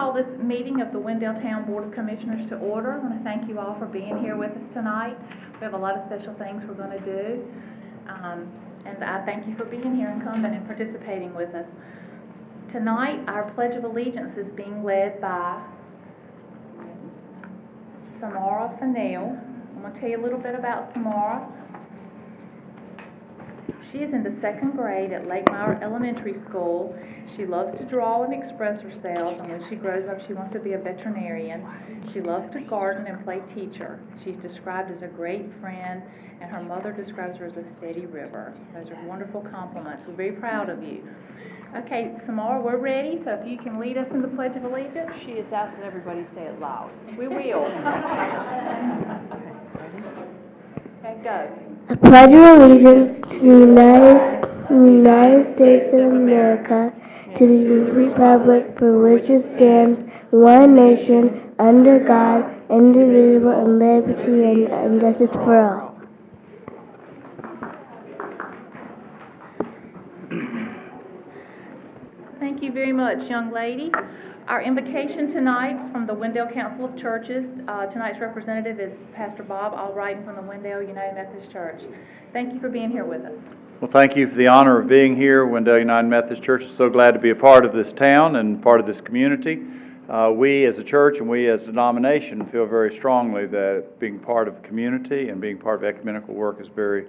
call this meeting of the Wendell Town Board of Commissioners to order. I want to thank you all for being here with us tonight. We have a lot of special things we're going to do. And I thank you for being here and coming and participating with us. Tonight, our Pledge of Allegiance is being led by Samara Fennell. I'm going to tell you a little bit about Samara. She is in the 2nd grade at Lake Meyer Elementary School. She loves to draw and express herself, and when she grows up, she wants to be a veterinarian. She loves to garden and play teacher. She's described as a great friend, and her mother describes her as a steady river. Those are wonderful compliments. We're very proud of you. Okay, Samara, we're ready, so if you can lead us in the Pledge of Allegiance. She is asking everybody to say it loud. We will. Okay, go. I pledge allegiance to the United States of America, to the republic for which it stands, one nation, under God, indivisible, and liberty and justice for all. Thank you very much, young lady. Our invocation tonight is from the Wendell Council of Churches. Tonight's representative is Pastor Bob Albrighton from the Wendell United Methodist Church. Thank you for being here with us. Well, thank you for the honor of being here. Wendell United Methodist Church is so glad to be a part of this town and part of this community. We as a church and we as a denomination feel very strongly that being part of a community and being part of ecumenical work is very,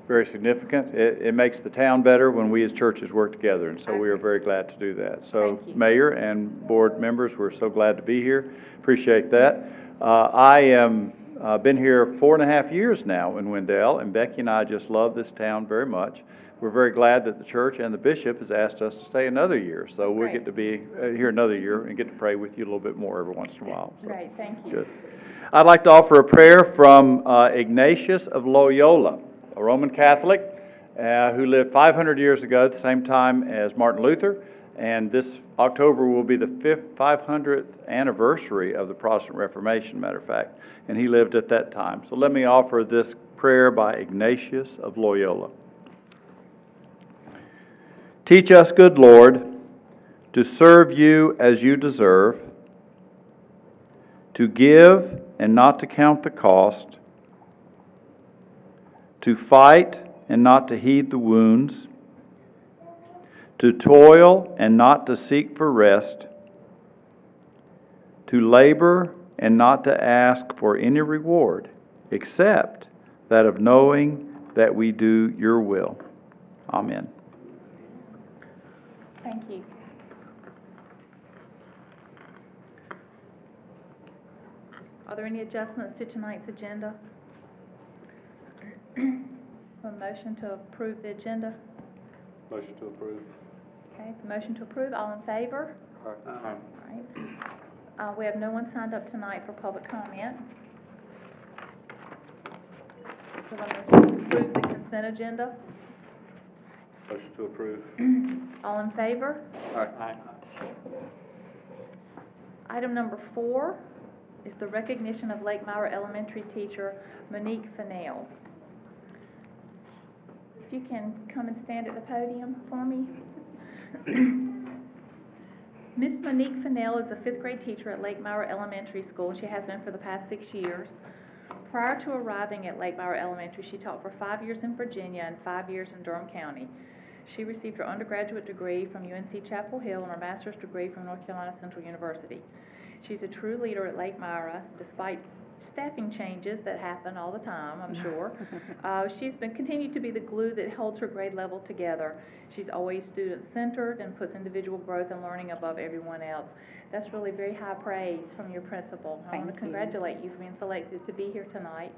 very significant. It makes the town better when we as churches work together, and so we are very glad to do that. So, Mayor and board members, we're so glad to be here. Appreciate that. I am been here 4.5 years now in Wendell, and Becky and I just love this town very much. We're very glad that the church and the bishop has asked us to stay another year, so we'll get to be here another year and get to pray with you a little bit more every once in a while. So, great, thank you. Good. I'd like to offer a prayer from Ignatius of Loyola, a Roman Catholic who lived 500 years ago at the same time as Martin Luther, and this October will be the 500th anniversary of the Protestant Reformation, matter of fact, and he lived at that time. So let me offer this prayer by Ignatius of Loyola. Teach us, good Lord, to serve you as you deserve, to give and not to count the cost, to fight and not to heed the wounds, to toil and not to seek for rest, to labor and not to ask for any reward, except that of knowing that we do your will. Amen. Thank you. Are there any adjustments to tonight's agenda? A motion to approve the agenda? Motion to approve. Okay, motion to approve. All in favor? Aye. All right. We have no one signed up tonight for public comment. So I'm going to approve the consent agenda. Motion to approve. All in favor? Aye. Item number 4 is the recognition of Lake Meyer Elementary teacher Monique Fennell. If you can come and stand at the podium for me. Miss Monique Fennell is a 5th grade teacher at Lake Meyer Elementary School. She has been for the past 6 years. Prior to arriving at Lake Meyer Elementary, she taught for 5 years in Virginia and 5 years in Durham County. She received her undergraduate degree from UNC Chapel Hill and her master's degree from North Carolina Central University. She's a true leader at Lake Meyer, despite staffing changes that happen all the time, I'm sure. She's continued to be the glue that holds her grade level together. She's always student-centered and puts individual growth and learning above everyone else. That's really very high praise from your principal. I want to congratulate you for being selected to be here tonight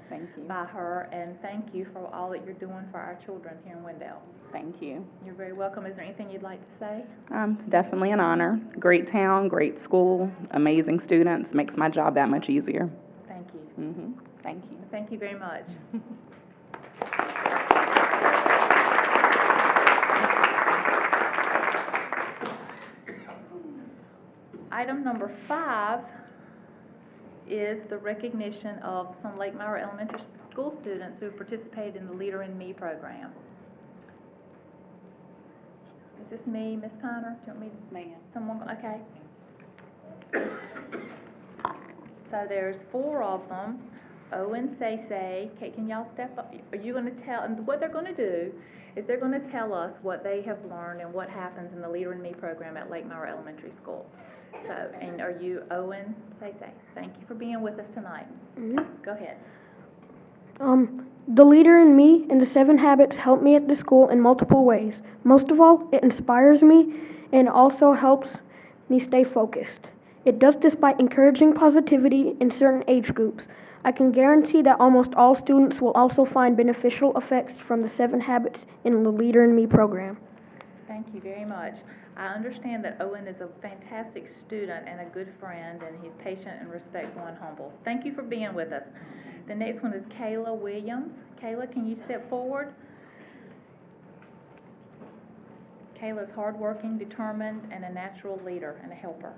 by her, and thank you for all that you're doing for our children here in Wendell. Thank you. You're very welcome. Is there anything you'd like to say? It's definitely an honor. Great town, great school, amazing students. Makes my job that much easier. Thank you. Thank you. Thank you very much. Item number 5 is the recognition of some Lake Meyer Elementary School students who have participated in the Leader in Me program. Is this me, Ms. Piner? Do you want me to? Ma'am. Someone, okay. So there's 4 of them. Owen, Say, okay, can y'all step up? Are you gonna tell, and what they're gonna do is they're gonna tell us what they have learned and what happens in the Leader in Me program at Lake Meyer Elementary School. So, and are you Owen, Say? Thank you for being with us tonight. Go ahead. The leader in me and the 7 habits help me at the school in multiple ways. Most of all, it inspires me and also helps me stay focused. It does this by encouraging positivity in certain age groups. I can guarantee that almost all students will also find beneficial effects from the 7 habits in the Leader in Me program. Thank you very much. I understand that Owen is a fantastic student and a good friend, and he's patient and respectful and humble. Thank you for being with us. The next one is Kayla Williams. Kayla, can you step forward? Kayla's hardworking, determined, and a natural leader and a helper.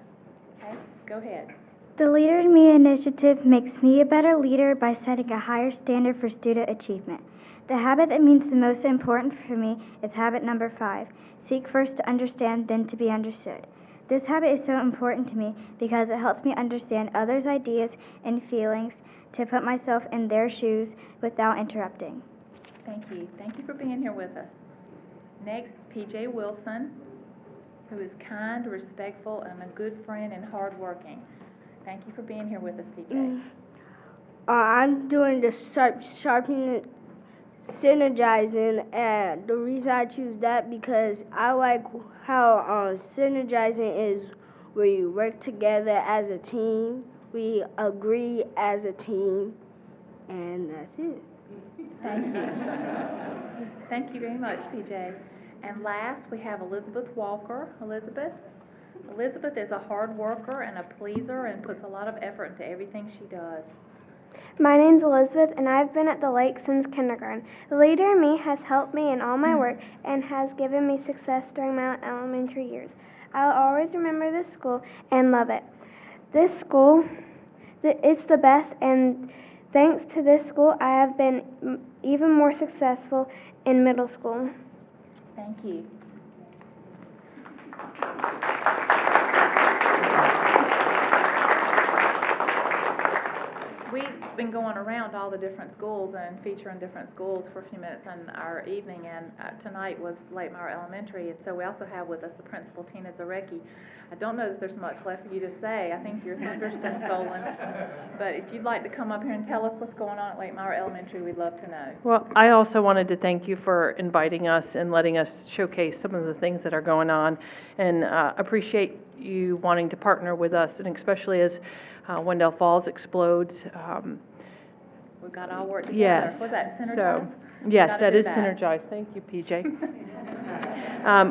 Okay, go ahead. The Leader in Me initiative makes me a better leader by setting a higher standard for student achievement. The habit that means the most important for me is habit number 5. Seek first to understand, then to be understood. This habit is so important to me because it helps me understand others' ideas and feelings, to put myself in their shoes without interrupting. Thank you. Thank you for being here with us. Next is PJ Wilson, who is kind, respectful, and a good friend and hardworking. Thank you for being here with us, PJ. I'm doing the sharpening, synergizing, and the reason I choose that because I like how synergizing is where you work together as a team, we agree as a team, and that's it. Thank you. Thank you very much, PJ. And last, we have Elizabeth Walker. Elizabeth is a hard worker and a pleaser and puts a lot of effort into everything she does. My name's Elizabeth, and I've been at the lake since kindergarten. The Leader in Me has helped me in all my work and has given me success during my elementary years. I'll always remember this school and love it. This school is the best, and thanks to this school, I have been even more successful in middle school. Thank you. We've been going around all the different schools and featuring different schools for a few minutes in our evening, and tonight was Lake Meyer Elementary, and so we also have with us the principal, Tina Zarecki. I don't know that there's much left for you to say. I think your thunder's been stolen, but if you'd like to come up here and tell us what's going on at Lake Meyer Elementary, we'd love to know. Well, I also wanted to thank you for inviting us and letting us showcase some of the things that are going on, and appreciate you wanting to partner with us, and especially as Wendell Falls explodes. We've got all work together. Yes. Was that synergized? So, yes, that is synergized. Thank you, PJ.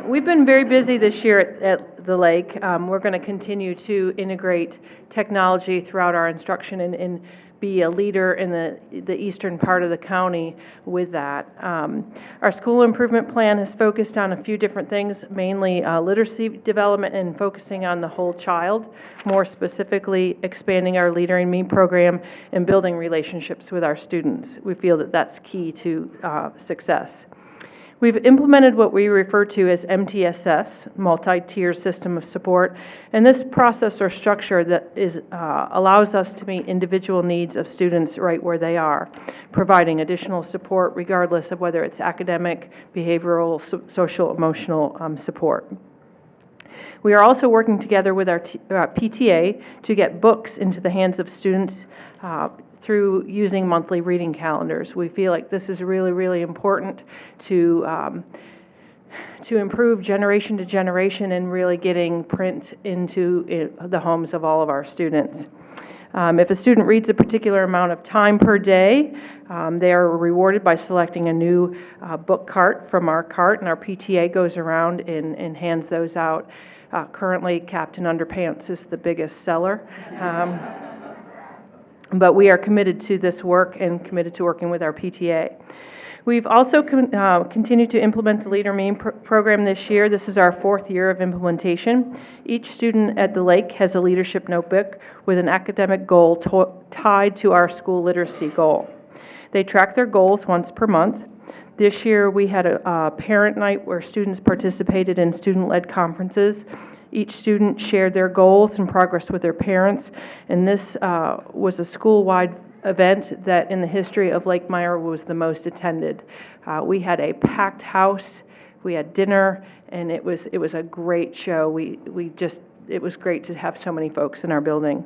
We've been very busy this year at the lake. We're going to continue to integrate technology throughout our instruction and be a leader in the eastern part of the county with that. Our school improvement plan has focused on a few different things, mainly literacy development and focusing on the whole child, more specifically expanding our Leader in Me program and building relationships with our students. We feel that that's key to success. We've implemented what we refer to as MTSS, multi-tier system of support, and this process or structure that allows us to meet individual needs of students right where they are, providing additional support regardless of whether it's academic, behavioral, social, emotional support. We are also working together with our PTA to get books into the hands of students through using monthly reading calendars. We feel like this is really, really important to improve generation to generation and really getting print into the homes of all of our students. If a student reads a particular amount of time per day, they are rewarded by selecting a new book cart from our cart, and our PTA goes around and hands those out. Currently, Captain Underpants is the biggest seller. But we are committed to this work and committed to working with our PTA. We've also continued to implement the Leader in Me program this year. This is our 4th year of implementation. Each student at the lake has a leadership notebook with an academic goal tied to our school literacy goal. They track their goals once per month. This year we had a parent night where students participated in student-led conferences Each student shared their goals and progress with their parents, and this was a school-wide event that in the history of Lake Meyer was the most attended. We had a packed house, we had dinner, and it was a great show. It was great to have so many folks in our building.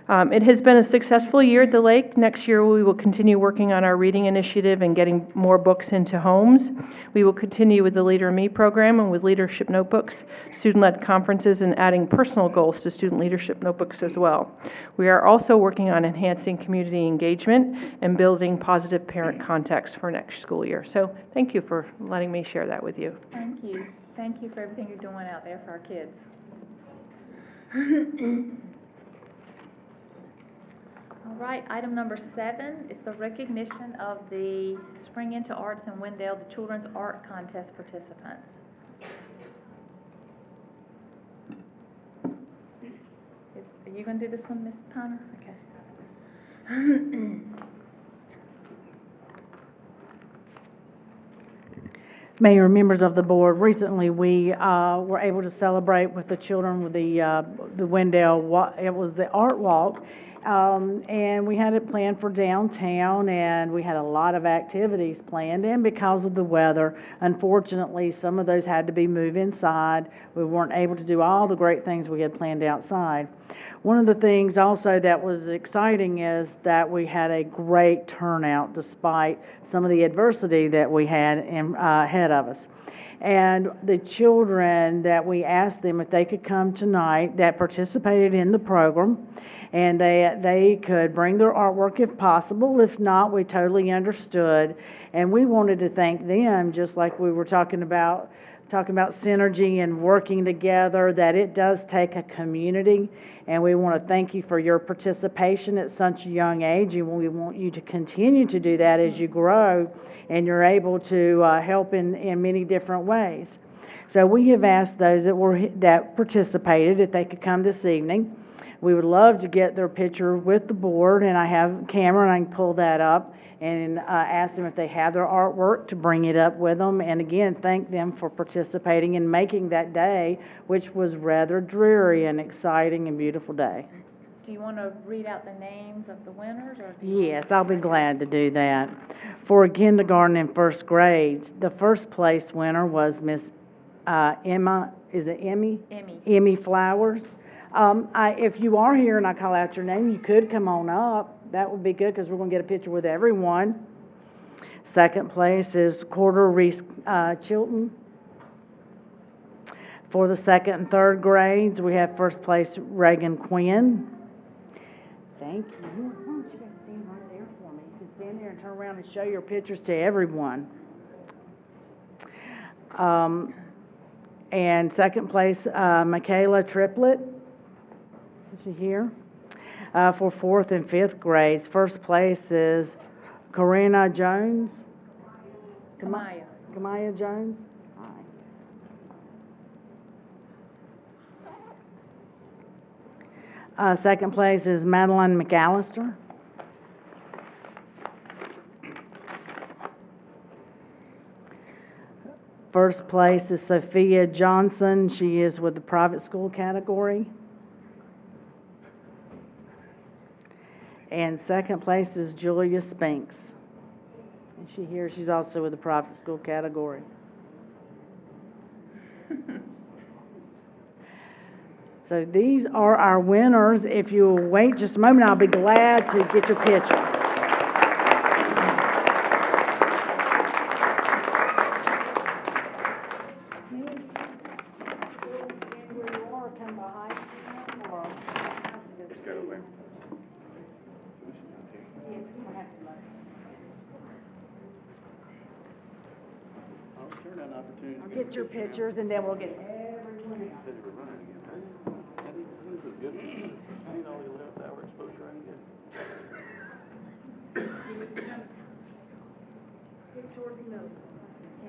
It has been a successful year at the lake. Next year, we will continue working on our reading initiative and getting more books into homes. We will continue with the Leader in Me program and with leadership notebooks, student-led conferences, and adding personal goals to student leadership notebooks as well. We are also working on enhancing community engagement and building positive parent context for next school year. So thank you for letting me share that with you. Thank you. Thank you for everything you're doing out there for our kids. All right, item number 7 is the recognition of the Spring Into Arts in Wendell, the Children's Art Contest participants. Are you going to do this one, Ms. Piner? Okay. Mayor, members of the board, recently we were able to celebrate with the children with the Wendell, it was the art walk, and we had it planned for downtown, and we had a lot of activities planned, and because of the weather, unfortunately, some of those had to be moved inside. We weren't able to do all the great things we had planned outside. One of the things also that was exciting is that we had a great turnout despite some of the adversity that we had ahead of us. And the children that we asked them if they could come tonight that participated in the program, and they could bring their artwork if possible. If not, we totally understood. And we wanted to thank them, just like we were talking about synergy and working together, that it does take a community. And we want to thank you for your participation at such a young age, and we want you to continue to do that as you grow and you're able to help in many different ways. So we have asked those that participated if they could come this evening. We would love to get their picture with the board, and I have a camera and I can pull that up and ask them if they have their artwork to bring it up with them. And again, thank them for participating and making that day, which was rather dreary and exciting and beautiful day. Do you want to read out the names of the winners? Or Yes, I'll be glad to do that. For kindergarten and first grades, the first place winner was Miss Emma, is it Emmy? Emmy. Emmy Flowers. If you are here and I call out your name, you could come on up. That would be good because we're going to get a picture with everyone. Second place is Corder Reese Chilton. For the second and third grades, we have first place Reagan Quinn. Thank you. Why don't you guys stand right there for me? You can stand there and turn around and show your pictures to everyone. And second place, Michaela Triplett. Is she here? For fourth and fifth grades. First place is Corinna Jones. Kamaya Jones. Hi. Second place is Madeline McAllister. First place is Sophia Johnson. She is with the private school category. And second place is Julia Spinks. Is she here? She's also with the private school category. So these are our winners. If you'll wait just a moment, I'll be glad to get your picture. I'll get your pictures and then we'll get everyone else.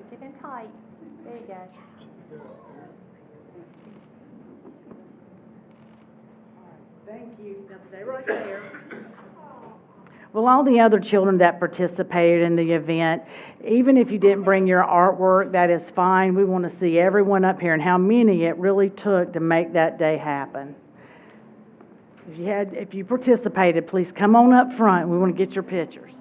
Keep it in tight. There you go. Thank you. Now stay right there. Well, all the other children that participated in the event, even if you didn't bring your artwork, that is fine. We want to see everyone up here and how many it really took to make that day happen. If you participated, please come on up front. We want to get your pictures.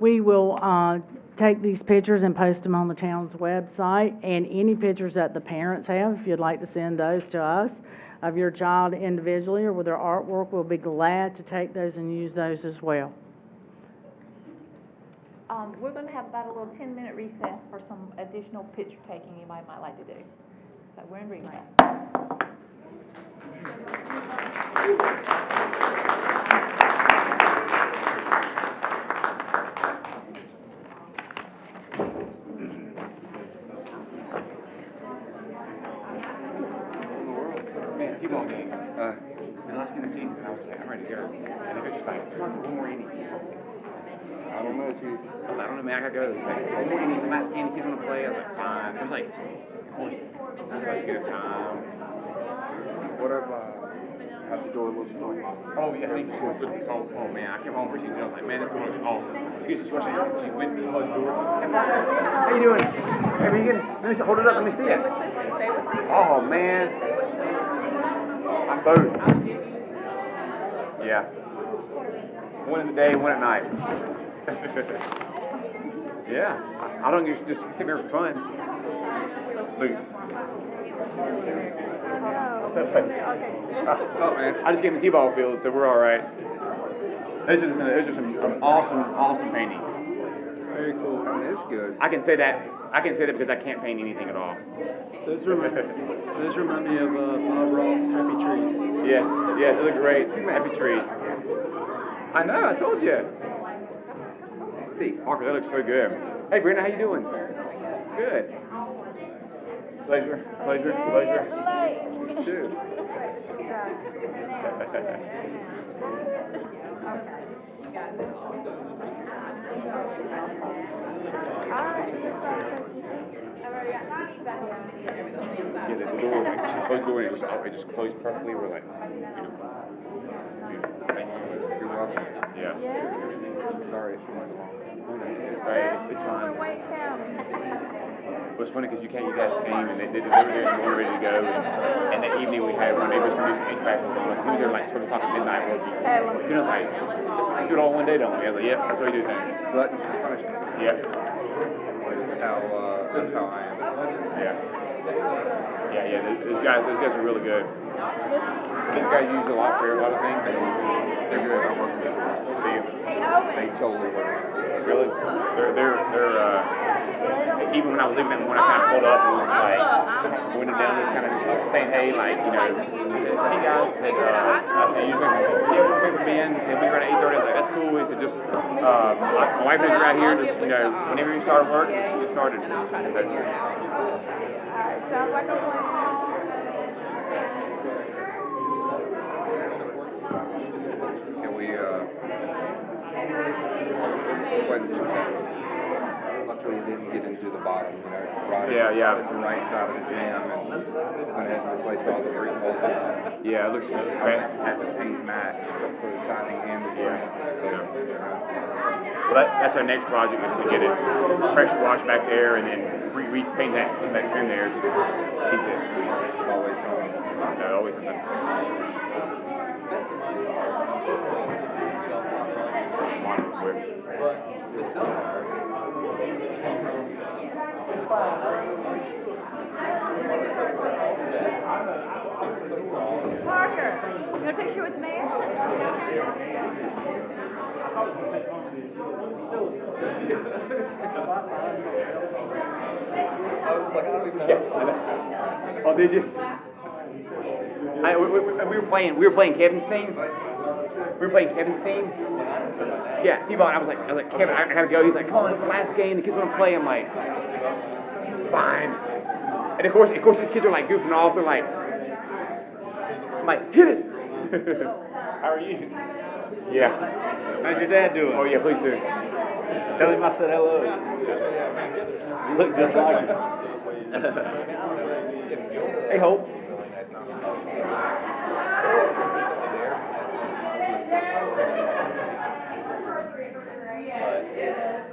We will take these pictures and post them on the town's website, and any pictures that the parents have, if you'd like to send those to us, of your child individually or with their artwork, we'll be glad to take those and use those as well. We're going to have about a little 10-minute recess for some additional picture taking anybody might like to do. So we're in recess. Man, T-ball game. The last game of the season, and I was like, I'm ready to go. And the coach was like, come on, one more inning. I don't know, Chief. I was like, I don't know, man, I gotta go. He's like, one more inning, the last game, the kids want to play. I was like, fine. It was like, of course, it was like a good time. What if, had the door looked like? Oh, yeah, I think she was good. Oh, man, I came home for season. I was like, man, this girl is awesome. She went to close the door. How you doing? Hey, are you getting, let me hold it up, let me see it. Oh, man. I'm both. Yeah. One in the day, one at night. Yeah. I don't just sit here for fun. Boots. What's up, buddy? Oh, man. I just came to the T-ball field, so we're all right. Those are some awesome paintings. Very cool. I mean, it's good. I can say that because I can't paint anything at all. Those remind me of Bob Ross' Happy Trees. Yes, they look great. Happy trees. I know, I told you. Hey, Parker, that looks so good. Hey, Brenda, how you doing? Good. Pleasure. You too. Yeah, the door, when she closed the door and it just closed perfectly. We're like, beautiful. Thank you. You're welcome. Yeah. Sorry, it's too long. It's fine. It was funny because you guys came and they were there and we were ready to go. And that evening we had one neighbors produce some HVAC on us. He was there like 12 o'clock at midnight working. And I was like, we do it all one day, don't we? I was like, yep, that's how we do things. Gluttons for punishment. Yep. That's how I am. Yeah. Those guys are really good. These guys use a lot for a lot of things. They're good. I'm working with them. They totally work. Really? They're even when I was leaving that morning, I kind of pulled up and was like, window down, just kind of saying, hey, like, you know, he said, hey guys, I said, you're going to pick up Ben. He said, we were at 8:30. I was like, that's cool. He said, just, my wife is right here. Just, you know, whenever you start work, just get started. Sounds like a Can we, luckily you didn't get into the bottom, you know, right at the right side of the jam, and went ahead and replaced all the brick bolted. Yeah, it looks great. Had the paint match for the siding and the jam. Well, that's our next project, is to get it pressure washed back there and then repaint that trim there. Just keep it. Always something. Always something. Parker, you want a picture with the mayor? Oh, did you? We were playing Kevin's team. We were playing Kevin's team. Yeah, T-Bone. I was like, Kevin, I gotta go. He's like, come on, it's the last game. The kids want to play. I'm like, fine. And of course, these kids are like goofing off. They're like, I'm like, hit it. How are you? Yeah. How's your dad doing? Oh yeah, please do. Tell him I said hello. You look just like him. Hey, Hope.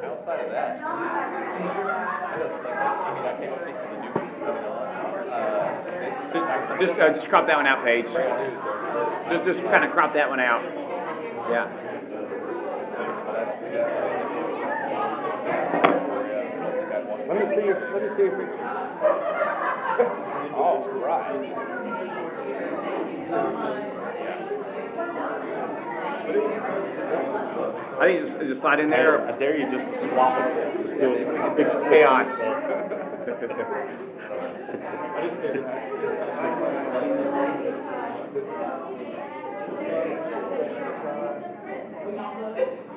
Outside of that, Just crop that one out, Paige. Just kind of crop that one out. Yeah. let me see your picture. All right. I think just slide in there. I dare you just to swap it. Just do it. Big Chaos.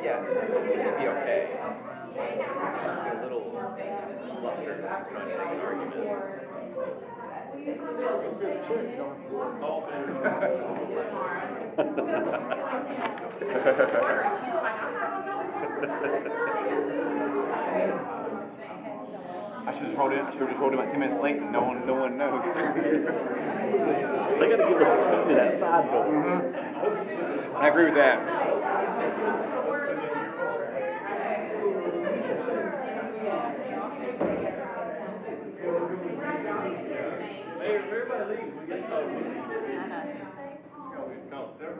Yeah, it should be okay. A little flustered trying to make an argument. I should have told him about 10 minutes late. No one knows. They got to give us a key to that side door. I agree with that.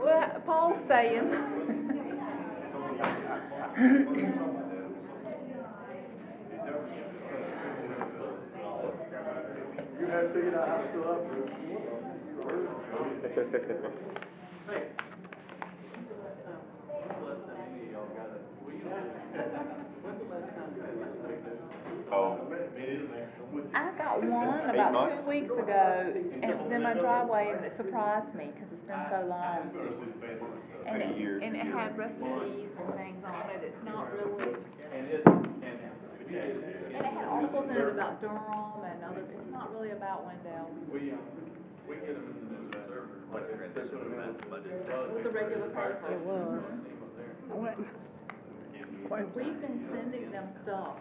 Well, Paul's staying. You have figured out how to fill up this. Oh. I got one about 2 weeks ago, and it was in my driveway, and it surprised me because it's been so long. And it had recipes and things on it. It's not really. And it had articles in it about Durham and other. It's not really about Wendell. We get them in the newsletter. Like the budget. It was a regular paper. It was. We've been sending them stuff.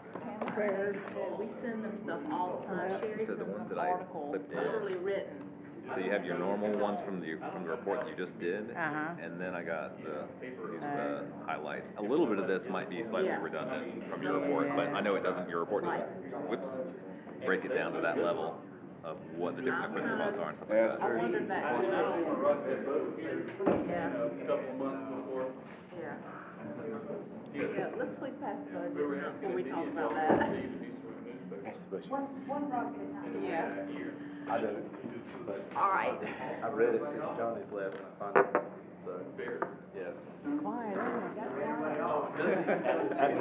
We send them stuff all the time. Sherry So the sends ones them that I articles, clipped in. literally written. So you have your normal ones from the report that you just did, Uh-huh. and then I got these highlights. A little bit of this might be slightly Yeah. redundant from your report, but I know it doesn't. Your report doesn't break it down to that level of what the different equipment costs are and stuff like that. I wondered that too. Yeah. A couple of months before. Yeah. Yeah, let's please pass the budget before we talk about that. One rock at a time. Yeah. I do. But All right. I read it since Johnny's left. I found it. So, yeah. Quiet, At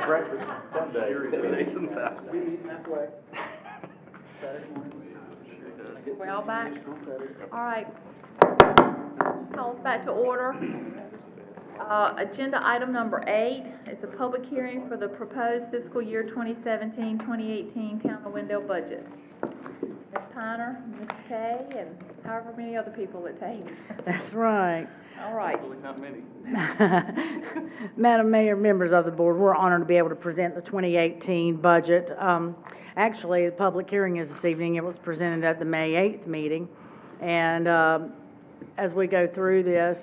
breakfast Sunday at Jason's house. We meet halfway. Saturday morning. We're all back? All right. Call us back to order. Agenda item number 8 is a public hearing for the proposed fiscal year 2017-2018 Town of Wendell budget. Ms. Piner, Mr. Kay, and however many other people it takes. That's right. All right. Not many. Madam Mayor, members of the board, we're honored to be able to present the 2018 budget. Actually, the public hearing is this evening. It was presented at the May 8th meeting. And as we go through this,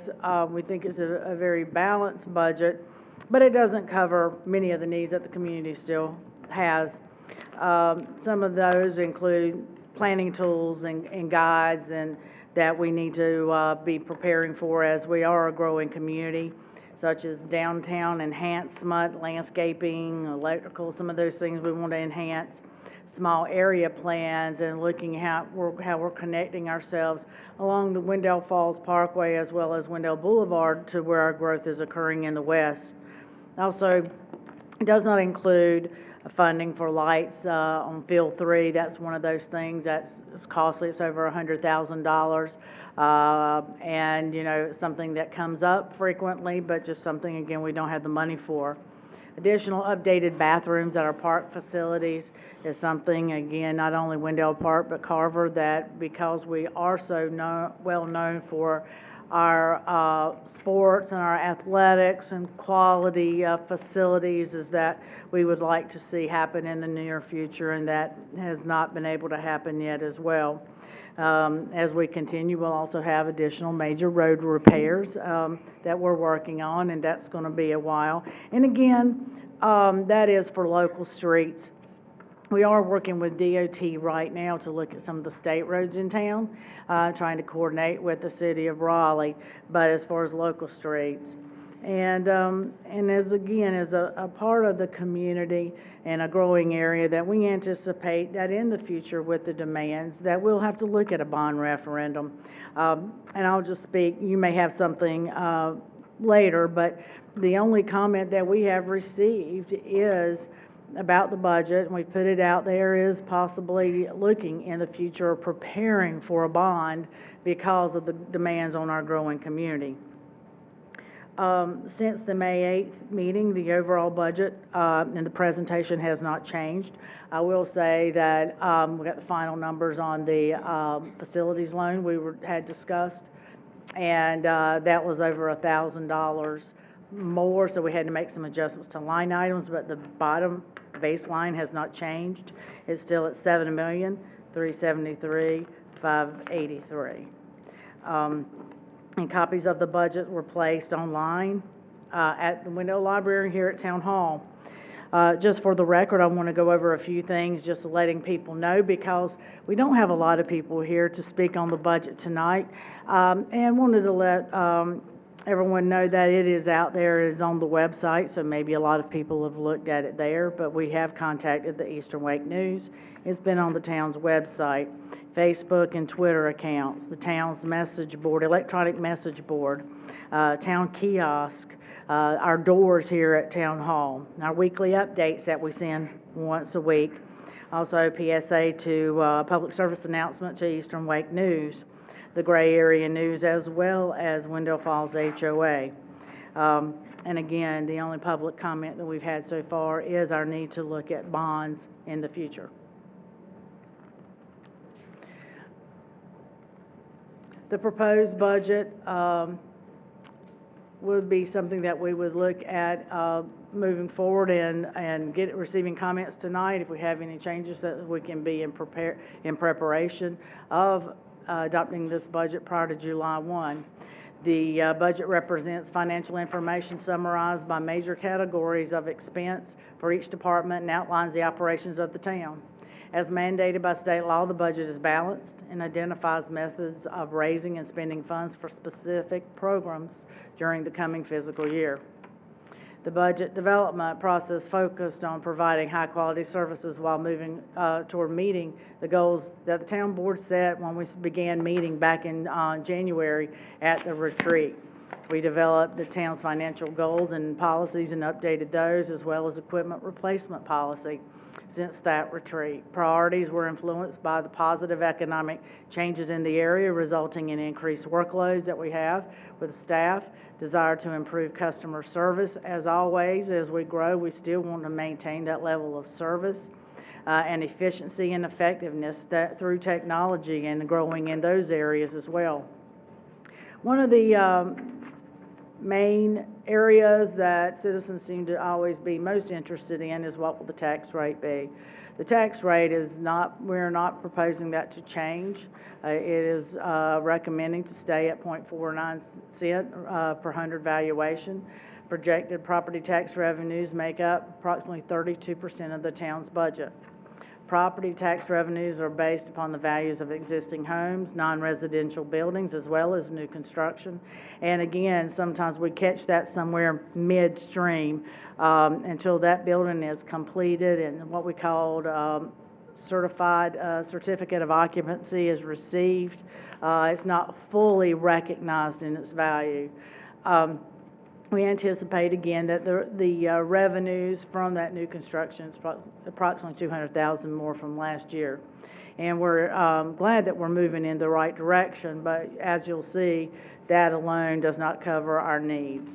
we think it's a very balanced budget, but it doesn't cover many of the needs that the community still has. Some of those include planning tools and guides and that we need to be preparing for as we are a growing community, such as downtown enhancement, landscaping, electrical, some of those things we want to enhance, small area plans, and looking at how we're connecting ourselves along the Wendell Falls Parkway as well as Wendell Boulevard to where our growth is occurring in the west. Also, it does not include funding for lights on Field 3. That's one of those things that's costly. It's over $100,000. And, it's something that comes up frequently, but just something, again, we don't have the money for. Additional updated bathrooms at our park facilities is something, again, not only Wendell Park, but Carver, that because we are so well known for our sports and our athletics and quality facilities, is that we would like to see happen in the near future, and that has not been able to happen yet as well. As we continue, we'll also have additional major road repairs that we're working on, and that's going to be a while. And again, that is for local streets. We are working with DOT right now to look at some of the state roads in town, trying to coordinate with the city of Raleigh, but as far as local streets. And as a part of the community and a growing area, that we anticipate that in the future with the demands that we'll have to look at a bond referendum. And I'll just speak, you may have something later, but the only comment that we have received is about the budget, and we put it out there, is possibly looking in the future or preparing for a bond because of the demands on our growing community. Since the May 8th meeting, the overall budget and the presentation has not changed. I will say that we got the final numbers on the facilities loan we had discussed, and that was over $1,000 more, so we had to make some adjustments to line items, but the bottom baseline has not changed. It's still at $7,373,583. And copies of the budget were placed online at the Wendell Library here at Town Hall. Just for the record, I want to go over a few things, just letting people know, because we don't have a lot of people here to speak on the budget tonight, and wanted to let everyone know that it is out there, it is on the website, so maybe a lot of people have looked at it there, but we have contacted the Eastern Wake News. It's been on the town's website, Facebook and Twitter accounts, the town's message board, electronic message board, town kiosk, our doors here at Town Hall, our weekly updates that we send once a week, also PSA to public service announcement to Eastern Wake News, the Gray Area News, as well as Wendell Falls HOA. And again, the only public comment that we've had so far is our need to look at bonds in the future. The proposed budget would be something that we would look at moving forward and receiving comments tonight if we have any changes that we can be in preparation of adopting this budget prior to July 1. The budget represents financial information summarized by major categories of expense for each department and outlines the operations of the town. As mandated by state law, the budget is balanced and identifies methods of raising and spending funds for specific programs during the coming fiscal year. The budget development process focused on providing high-quality services while moving toward meeting the goals that the town board set when we began meeting back in January at the retreat. We developed the town's financial goals and policies and updated those, as well as equipment replacement policy since that retreat. Priorities were influenced by the positive economic changes in the area, resulting in increased workloads that we have with staff, desire to improve customer service. As always, as we grow, we still want to maintain that level of service and efficiency and effectiveness that through technology and growing in those areas as well. One of the main areas that citizens seem to always be most interested in is what will the tax rate be. The tax rate is not, we're not proposing that to change. It is recommending to stay at 0.49 cent per hundred valuation. Projected property tax revenues make up approximately 32% of the town's budget. Property tax revenues are based upon the values of existing homes, non-residential buildings, as well as new construction. And again, sometimes we catch that somewhere midstream until that building is completed and what we called certified certificate of occupancy is received. It's not fully recognized in its value. We anticipate again that the revenues from that new construction is approximately $200,000 more from last year. And we're glad that we're moving in the right direction, but as you'll see, that alone does not cover our needs.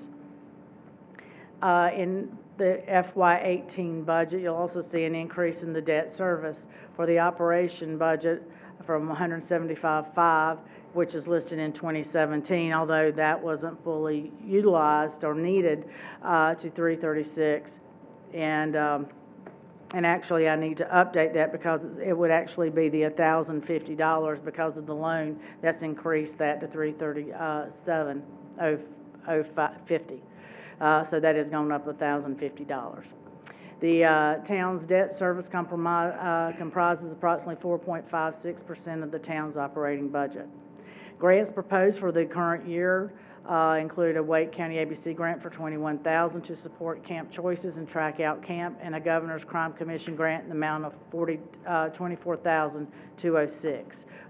In the FY18 budget, you'll also see an increase in the debt service for the operation budget from 175.5, which is listed in 2017, although that wasn't fully utilized or needed, to 336. And actually I need to update that because it would actually be the $1,050 because of the loan that's increased that to 337,050. So that has gone up $1,050. The town's debt service comprises approximately 4.56% of the town's operating budget. Grants proposed for the current year include a Wake County ABC grant for $21,000 to support Camp Choices and Track Out Camp, and a Governor's Crime Commission grant in the amount of $24,206.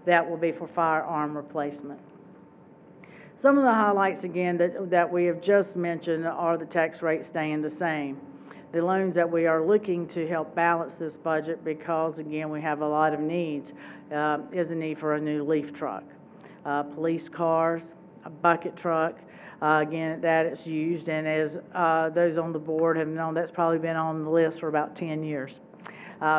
That will be for firearm replacement. Some of the highlights again that we have just mentioned are the tax rate staying the same. The loans that we are looking to help balance this budget, because again we have a lot of needs, is a need for a new leaf truck, police cars, a bucket truck. Again, that is used, and as those on the board have known, that's probably been on the list for about 10 years.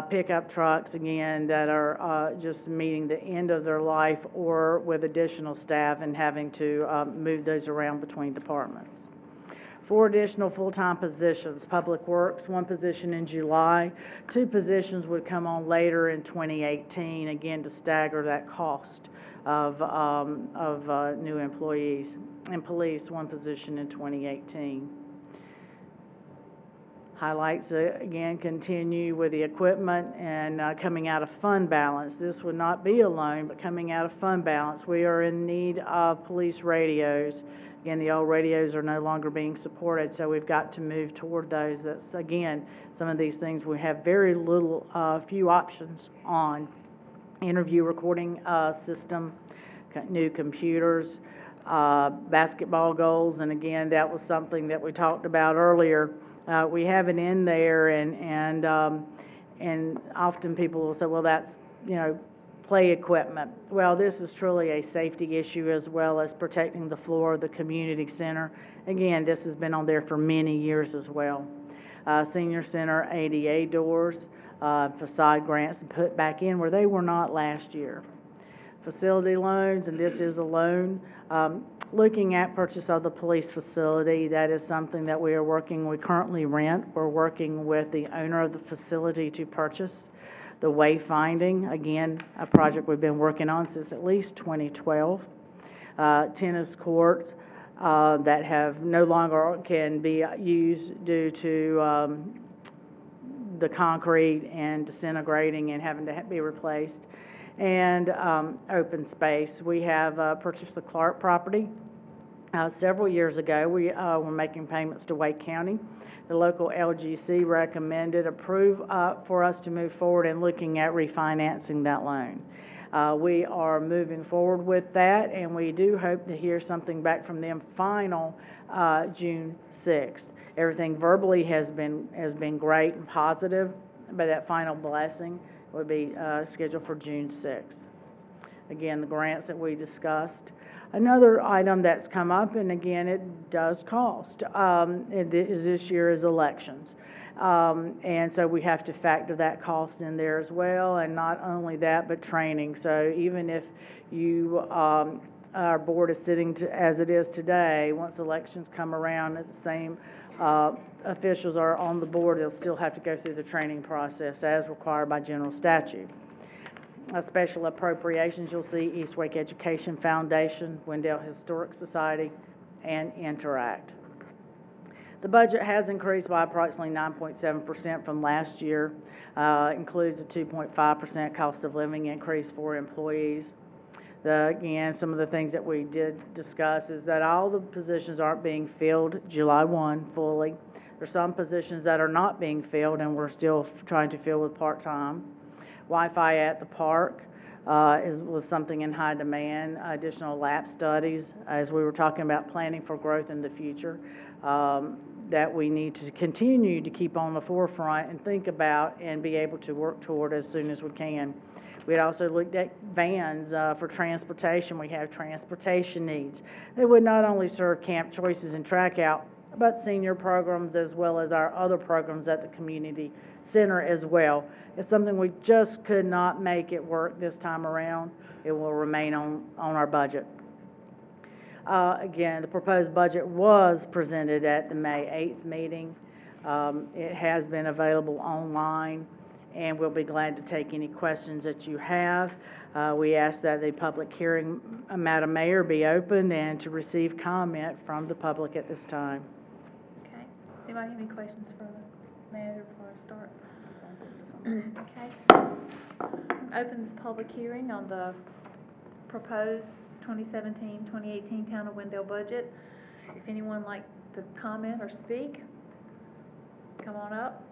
Pickup trucks, again, that are just meeting the end of their life or with additional staff and having to move those around between departments. 4 additional full-time positions. Public Works, 1 position in July. 2 positions would come on later in 2018, again to stagger that cost of new employees. And Police, 1 position in 2018. Highlights again continue with the equipment and coming out of fund balance. This would not be a loan, but coming out of fund balance. We are in need of police radios. Again, the old radios are no longer being supported, so we've got to move toward those. That's, again, some of these things we have very little, few options on. Interview recording system, new computers, basketball goals, and again, that was something that we talked about earlier. We have it in there, and often people will say, well, that's, play equipment. Well, this is truly a safety issue as well as protecting the floor of the community center. Again, this has been on there for many years as well. Senior Center ADA doors, facade grants put back in where they were not last year. Facility loans, and this is a loan. Looking at purchase of the police facility, that is something that we currently rent. We're working with the owner of the facility to purchase. The wayfinding, again, a project we've been working on since at least 2012. Tennis courts that have no longer can be used due to the concrete and disintegrating and having to be replaced. And open space. We have purchased the Clark property several years ago. We were making payments to Wake County. The local LGC recommended for us to move forward and looking at refinancing that loan. We are moving forward with that, and we do hope to hear something back from them final June 6th. Everything verbally has been great and positive, but that final blessing would be scheduled for June 6th. Again, the grants that we discussed. Another item that's come up, and again, it does cost, this year is elections. And so we have to factor that cost in there as well, and not only that, but training. So even if our board is sitting as it is today, once elections come around, the same officials are on the board, they'll still have to go through the training process as required by general statute. Special appropriations, you'll see East Wake Education Foundation, Wendell Historic Society, and Interact. The budget has increased by approximately 9.7% from last year, includes a 2.5% cost of living increase for employees. Again, some of the things that we did discuss is that all the positions aren't being filled July 1 fully. There's some positions that are not being filled, and we're still trying to fill with part-time. Wi-Fi at the park was something in high demand. Additional lab studies, as we were talking about planning for growth in the future, that we need to continue to keep on the forefront and think about and be able to work toward as soon as we can. We had also looked at vans for transportation. We have transportation needs. They would not only serve Camp Choices and Track Out, but senior programs as well as our other programs at the community center as well. It's something we just could not make it work this time around. It will remain on our budget. Again, the proposed budget was presented at the May 8th meeting. It has been available online, and we'll be glad to take any questions that you have. We ask that the public hearing, Madam Mayor, be open and to receive comment from the public at this time. Okay. Does anybody have any questions for the manager before I start? Okay. Open this public hearing on the proposed 2017-2018 Town of Wendell budget. If anyone would like to comment or speak, come on up.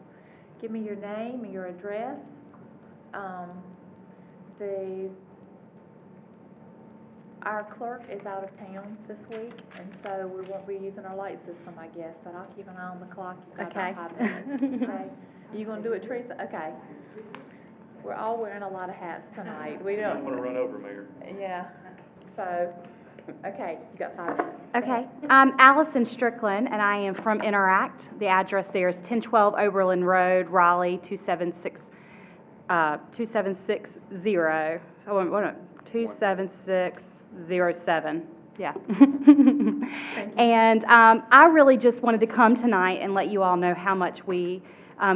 Give me your name and your address. Our clerk is out of town this week, and so we won't be using our light system, I guess, but I'll keep an eye on the clock. You've got about 5 minutes. Okay. Are you going to do it, Teresa? Okay. We're all wearing a lot of hats tonight. We don't want to run over, Mayor. Yeah. So, okay, you got 5 minutes. Okay. I'm Allison Strickland, and I am from Interact. The address there is 1012 Oberlin Road, Raleigh, 27660. 27607. Yeah. And I really just wanted to come tonight and let you all know how much we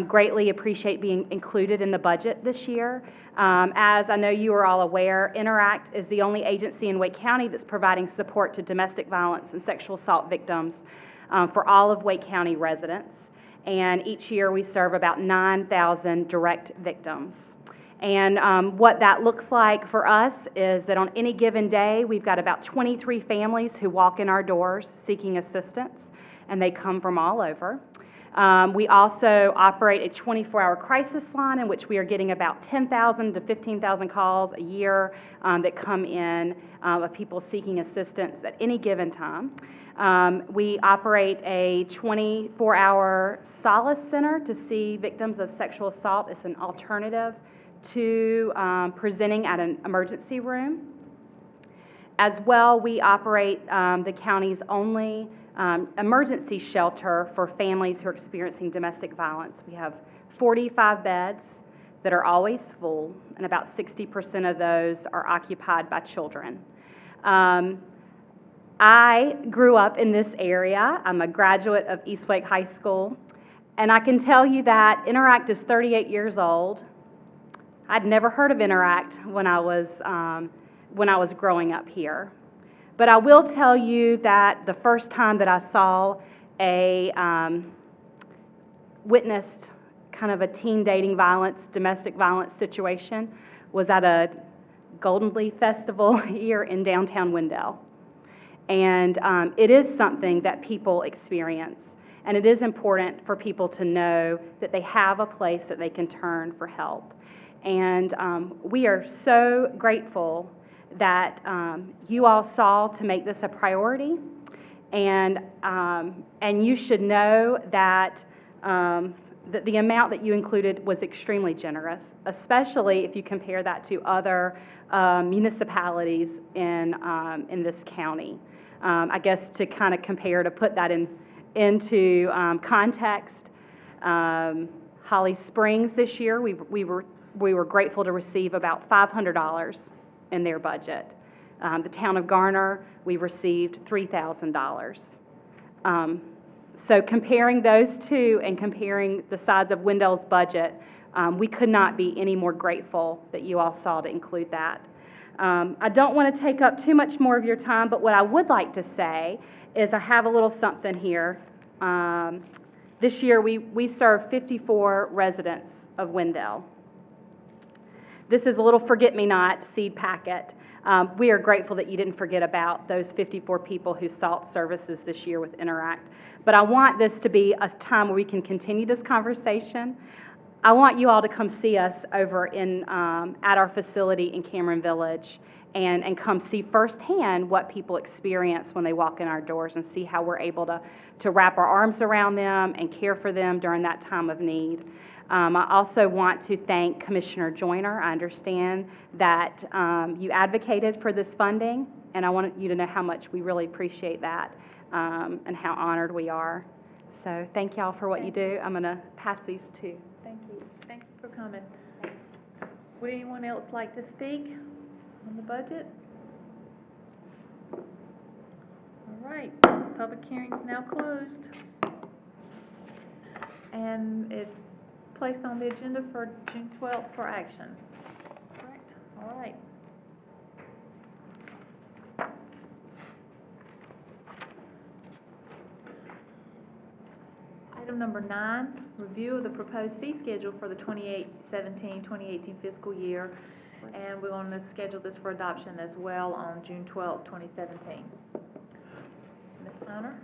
greatly appreciate being included in the budget this year. As I know you are all aware, Interact is the only agency in Wake County that's providing support to domestic violence and sexual assault victims for all of Wake County residents. And each year we serve about 9,000 direct victims. And what that looks like for us is that on any given day, we've got about 23 families who walk in our doors seeking assistance, and they come from all over. We also operate a 24-hour crisis line in which we are getting about 10,000 to 15,000 calls a year that come in of people seeking assistance at any given time. We operate a 24-hour solace center to see victims of sexual assault. It's an alternative to presenting at an emergency room. As well, we operate the county's only emergency shelter for families who are experiencing domestic violence. We have 45 beds that are always full, and about 60% of those are occupied by children. I grew up in this area. I'm a graduate of East Wake High School, and I can tell you that Interact is 38 years old. I'd never heard of Interact when I was growing up here. But I will tell you that the first time that I saw witnessed kind of a teen dating violence, domestic violence situation was at a Golden Leaf Festival here in downtown Wendell. And it is something that people experience. And it is important for people to know that they have a place that they can turn for help. And we are so grateful that you all saw to make this a priority, and you should know that the amount that you included was extremely generous, especially if you compare that to other municipalities in this county. I guess to kind of compare, to put that into context, Holly Springs this year, we were grateful to receive about $500 in their budget. The town of Garner, we received $3,000. So comparing those two and comparing the size of Wendell's budget, we could not be any more grateful that you all saw to include that. I don't want to take up too much more of your time, but what I would like to say is I have a little something here This year, we serve 54 residents of Wendell. This is a little forget-me-not seed packet. We are grateful that you didn't forget about those 54 people who sought services this year with Interact. But I want this to be a time where we can continue this conversation. I want you all to come see us over at our facility in Cameron Village and come see firsthand what people experience when they walk in our doors and see how we're able to wrap our arms around them and care for them during that time of need. I also want to thank Commissioner Joyner. I understand that you advocated for this funding, and I want you to know how much we really appreciate that and how honored we are. So thank y'all for what you do. I'm going to pass these to. Thank you. Thank you for coming. Would anyone else like to speak on the budget? All right, public hearing's now closed. And it's placed on the agenda for June 12th for action. Correct? All right. Item number 9, review of the proposed fee schedule for the 2018 fiscal year. And we're going to schedule this for adoption as well on June 12th, 2017. Ms. Piner?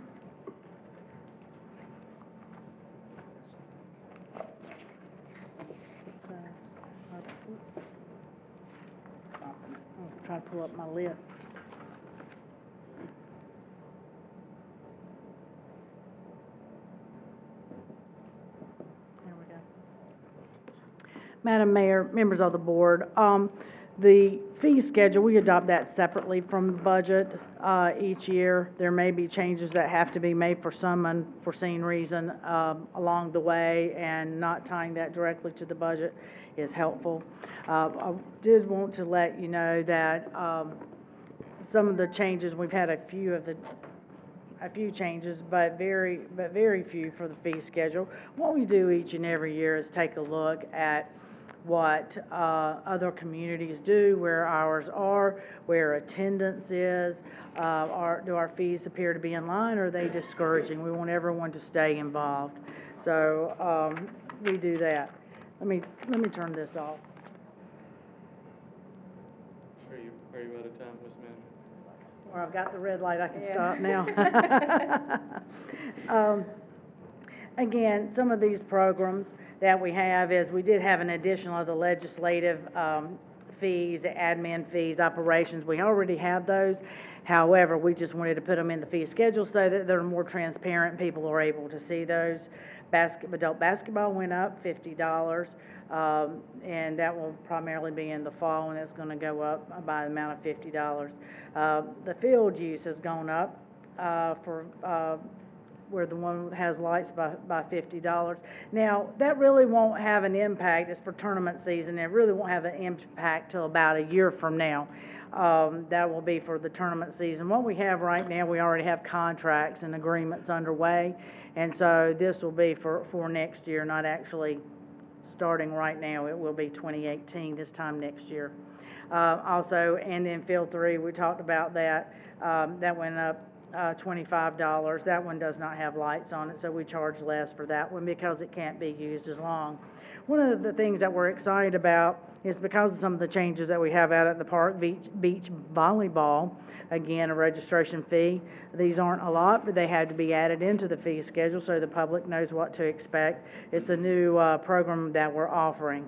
I'm trying to pull up my list. There we go. Madam Mayor, members of the board, the fee schedule, we adopt that separately from the budget each year. There may be changes that have to be made for some unforeseen reason along the way, and not tying that directly to the budget is helpful. I did want to let you know that some of the changes, we've had a few changes, but very few for the fee schedule. What we do each and every year is take a look at what other communities do, where ours are, where attendance is, do our fees appear to be in line, or are they discouraging? We want everyone to stay involved. So we do that. Let me turn this off. Are you out of time, Ms. Manager? Or I've got the red light, I can stop now. Again, some of these programs that we have is we did have an additional of the legislative fees, the admin fees, operations. We already have those. However, we just wanted to put them in the fee schedule so that they're more transparent. People are able to see those. Adult basketball went up $50, and that will primarily be in the fall, and it's going to go up by the amount of $50. The field use has gone up for where the one has lights by $50. Now, that really won't have an impact. It's for tournament season. It really won't have an impact till about a year from now. That will be for the tournament season. What we have right now, we already have contracts and agreements underway, and so this will be for next year, not actually starting right now. It will be 2018 this time next year. Also, and then Field 3, we talked about that. That went up $25. That one does not have lights on it, so we charge less for that one because it can't be used as long. One of the things that we're excited about is because of some of the changes that we have out at the park, beach volleyball, again, a registration fee. These aren't a lot, but they had to be added into the fee schedule so the public knows what to expect. It's a new program that we're offering.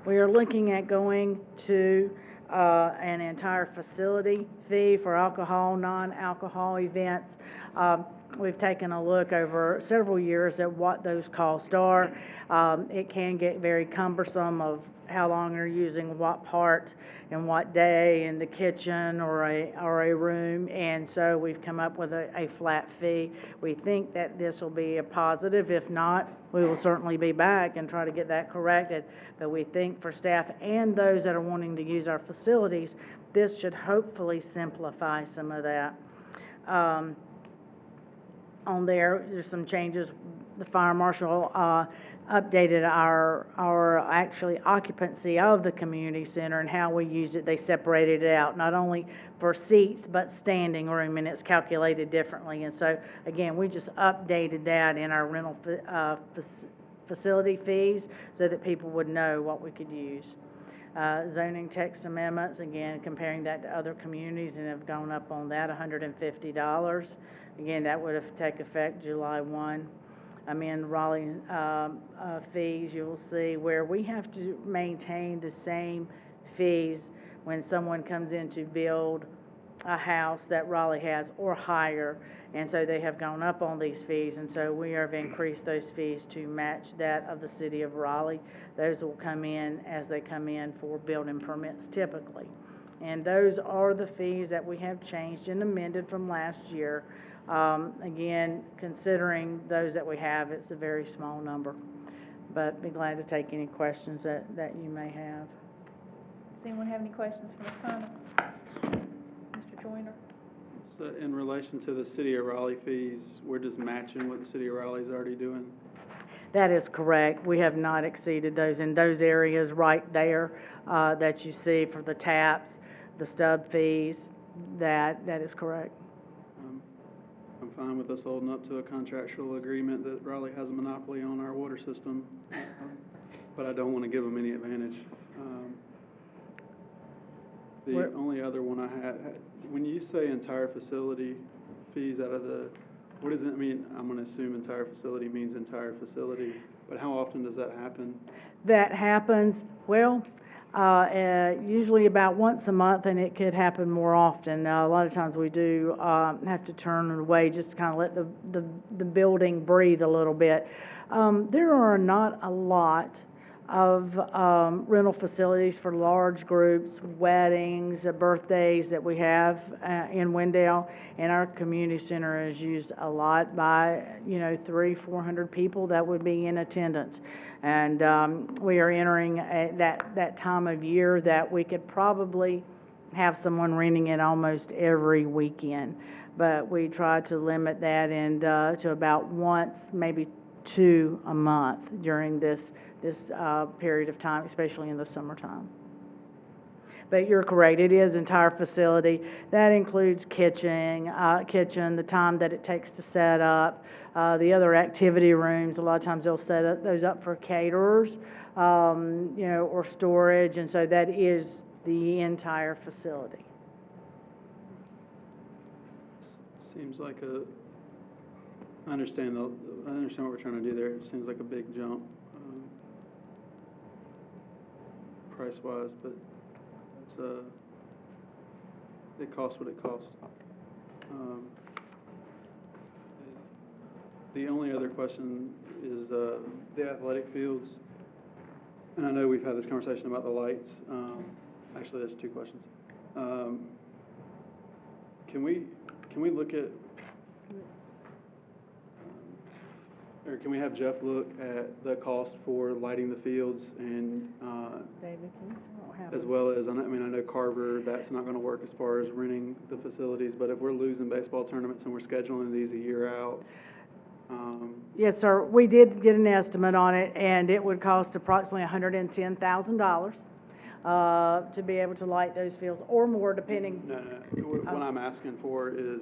We are looking at going to an entire facility fee for alcohol, non-alcohol events. We've taken a look over several years at what those costs are. It can get very cumbersome of how long you're using what part and what day in the kitchen or a room, and so we've come up with a flat fee. We think that this will be a positive. If not, we will certainly be back and try to get that corrected. But we think for staff and those that are wanting to use our facilities, this should hopefully simplify some of that. On there's some changes. The fire marshal updated our actually occupancy of the community center and how we use it. They separated it out, not only for seats, but standing room, and it's calculated differently. And so, again, we just updated that in our rental facility fees so that people would know what we could use. Zoning text amendments, again, comparing that to other communities, and have gone up on that, $150. Again, that would have take effect July 1. In Raleigh fees, you will see where we have to maintain the same fees when someone comes in to build a house that Raleigh has or higher, and so they have gone up on these fees, and so we have increased those fees to match that of the city of Raleigh. Those will come in as they come in for building permits typically, and those are the fees that we have changed and amended from last year. Again, considering those that we have, it's a very small number, but be glad to take any questions that you may have. Does anyone have any questions for Ms. Connor? Mr. Joyner? So in relation to the city of Raleigh fees, we're just matching what the city of Raleigh is already doing? That is correct. We have not exceeded those in those areas right there that you see for the taps, the stub fees. That is correct. I'm fine with us holding up to a contractual agreement that Raleigh has a monopoly on our water system, but I don't want to give them any advantage. The only other one I had, when you say entire facility fees out of the, what does it mean? I'm going to assume entire facility means entire facility, but how often does that happen? That happens, usually about once a month, and it could happen more often. A lot of times we do have to turn it away just to kind of let the building breathe a little bit. There are not a lot of rental facilities for large groups, weddings, birthdays that we have in Wendell, and our community center is used a lot by 300-400 people that would be in attendance. And we are entering that time of year that we could probably have someone renting it almost every weekend. But we try to limit that to about once, maybe two a month during this period of time, especially in the summertime. But you're correct, it is entire facility. That includes kitchen, the time that it takes to set up, the other activity rooms. A lot of times they'll set those up for caterers, or storage, and so that is the entire facility. Seems like I understand what we're trying to do there. It seems like a big jump, price-wise, but it costs what it costs. The only other question is the athletic fields, and I know we've had this conversation about the lights. Actually, there's two questions. Can we look at, or can we have Jeff look at the cost for lighting the fields and David, as well as, I know Carver, that's not going to work as far as renting the facilities, but if we're losing baseball tournaments and we're scheduling these a year out. Yes, sir. We did get an estimate on it, and it would cost approximately $110,000 to be able to light those fields, or more, depending. No. What I'm asking for is,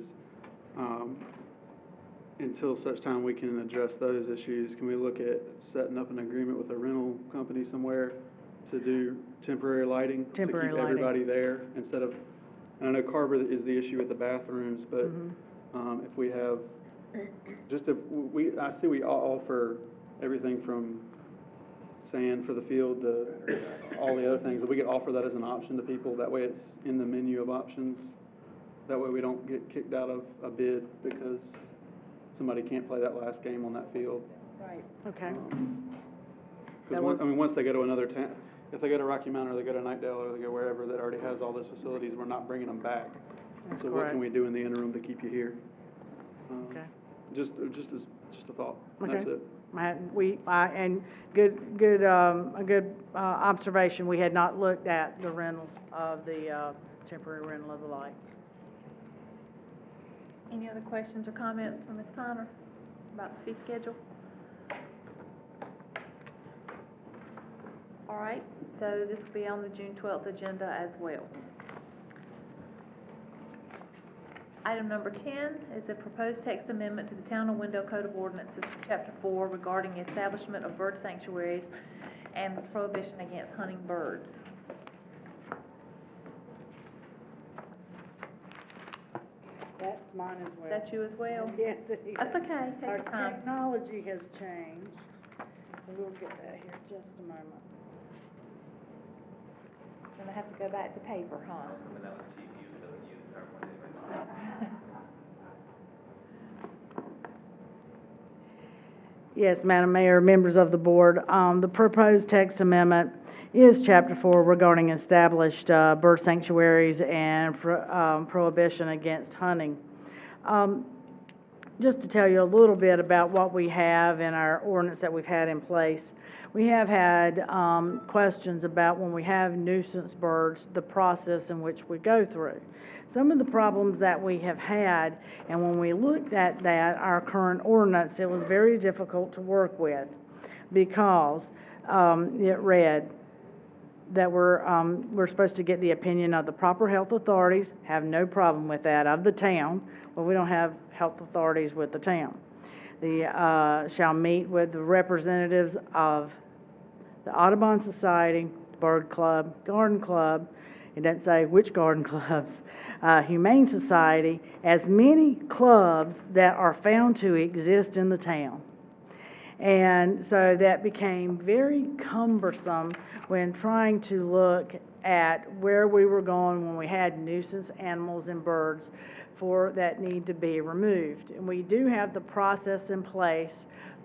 until such time we can address those issues, can we look at setting up an agreement with a rental company somewhere to do temporary lighting? To keep everybody there instead of, and I know Carver is the issue with the bathrooms, but if we have, I see we offer everything from sand for the field to all the other things. If we could offer that as an option to people, that way it's in the menu of options. That way we don't get kicked out of a bid because somebody can't play that last game on that field. Right. Okay. Because once they go to another town, if they go to Rocky Mountain or they go to Nightdale or they go wherever that already has all those facilities, we're not bringing them back. That's so correct. What can we do in the interim to keep you here? Okay. Just a thought. Okay. That's it. And a good observation. We had not looked at the rental of the temporary rental of the lights. Any other questions or comments from Ms. Piner about the fee schedule? All right, so this will be on the June 12th agenda as well. Item number 10 is a proposed text amendment to the Town of Wendell Code of Ordinances, Chapter 4, regarding the establishment of bird sanctuaries and the prohibition against hunting birds. That's mine as well. Is that you as well? Yes, it is. That's okay, take Our your time. technology has changed, so we'll get that here in just a moment. Gonna have to go back to paper, huh? When that was cheap use, doesn't use PowerPoint anyway. Yes, Madam Mayor, members of the board, the proposed text amendment is Chapter 4 regarding established bird sanctuaries and prohibition against hunting. Just to tell you a little bit about what we have in our ordinance that we've had in place, we have had questions about when we have nuisance birds, the process in which we go through. Some of the problems that we have had, and when we looked at that, our current ordinance, it was very difficult to work with because it read that we're supposed to get the opinion of the proper health authorities, have no problem with that, of the town, but we don't have health authorities with the town. The shall meet with the representatives of the Audubon Society, Bird Club, Garden Club, it doesn't say which garden clubs, Humane Society, as many clubs that are found to exist in the town. And so that became very cumbersome when trying to look at where we were going when we had nuisance animals and birds that need to be removed. And we do have the process in place,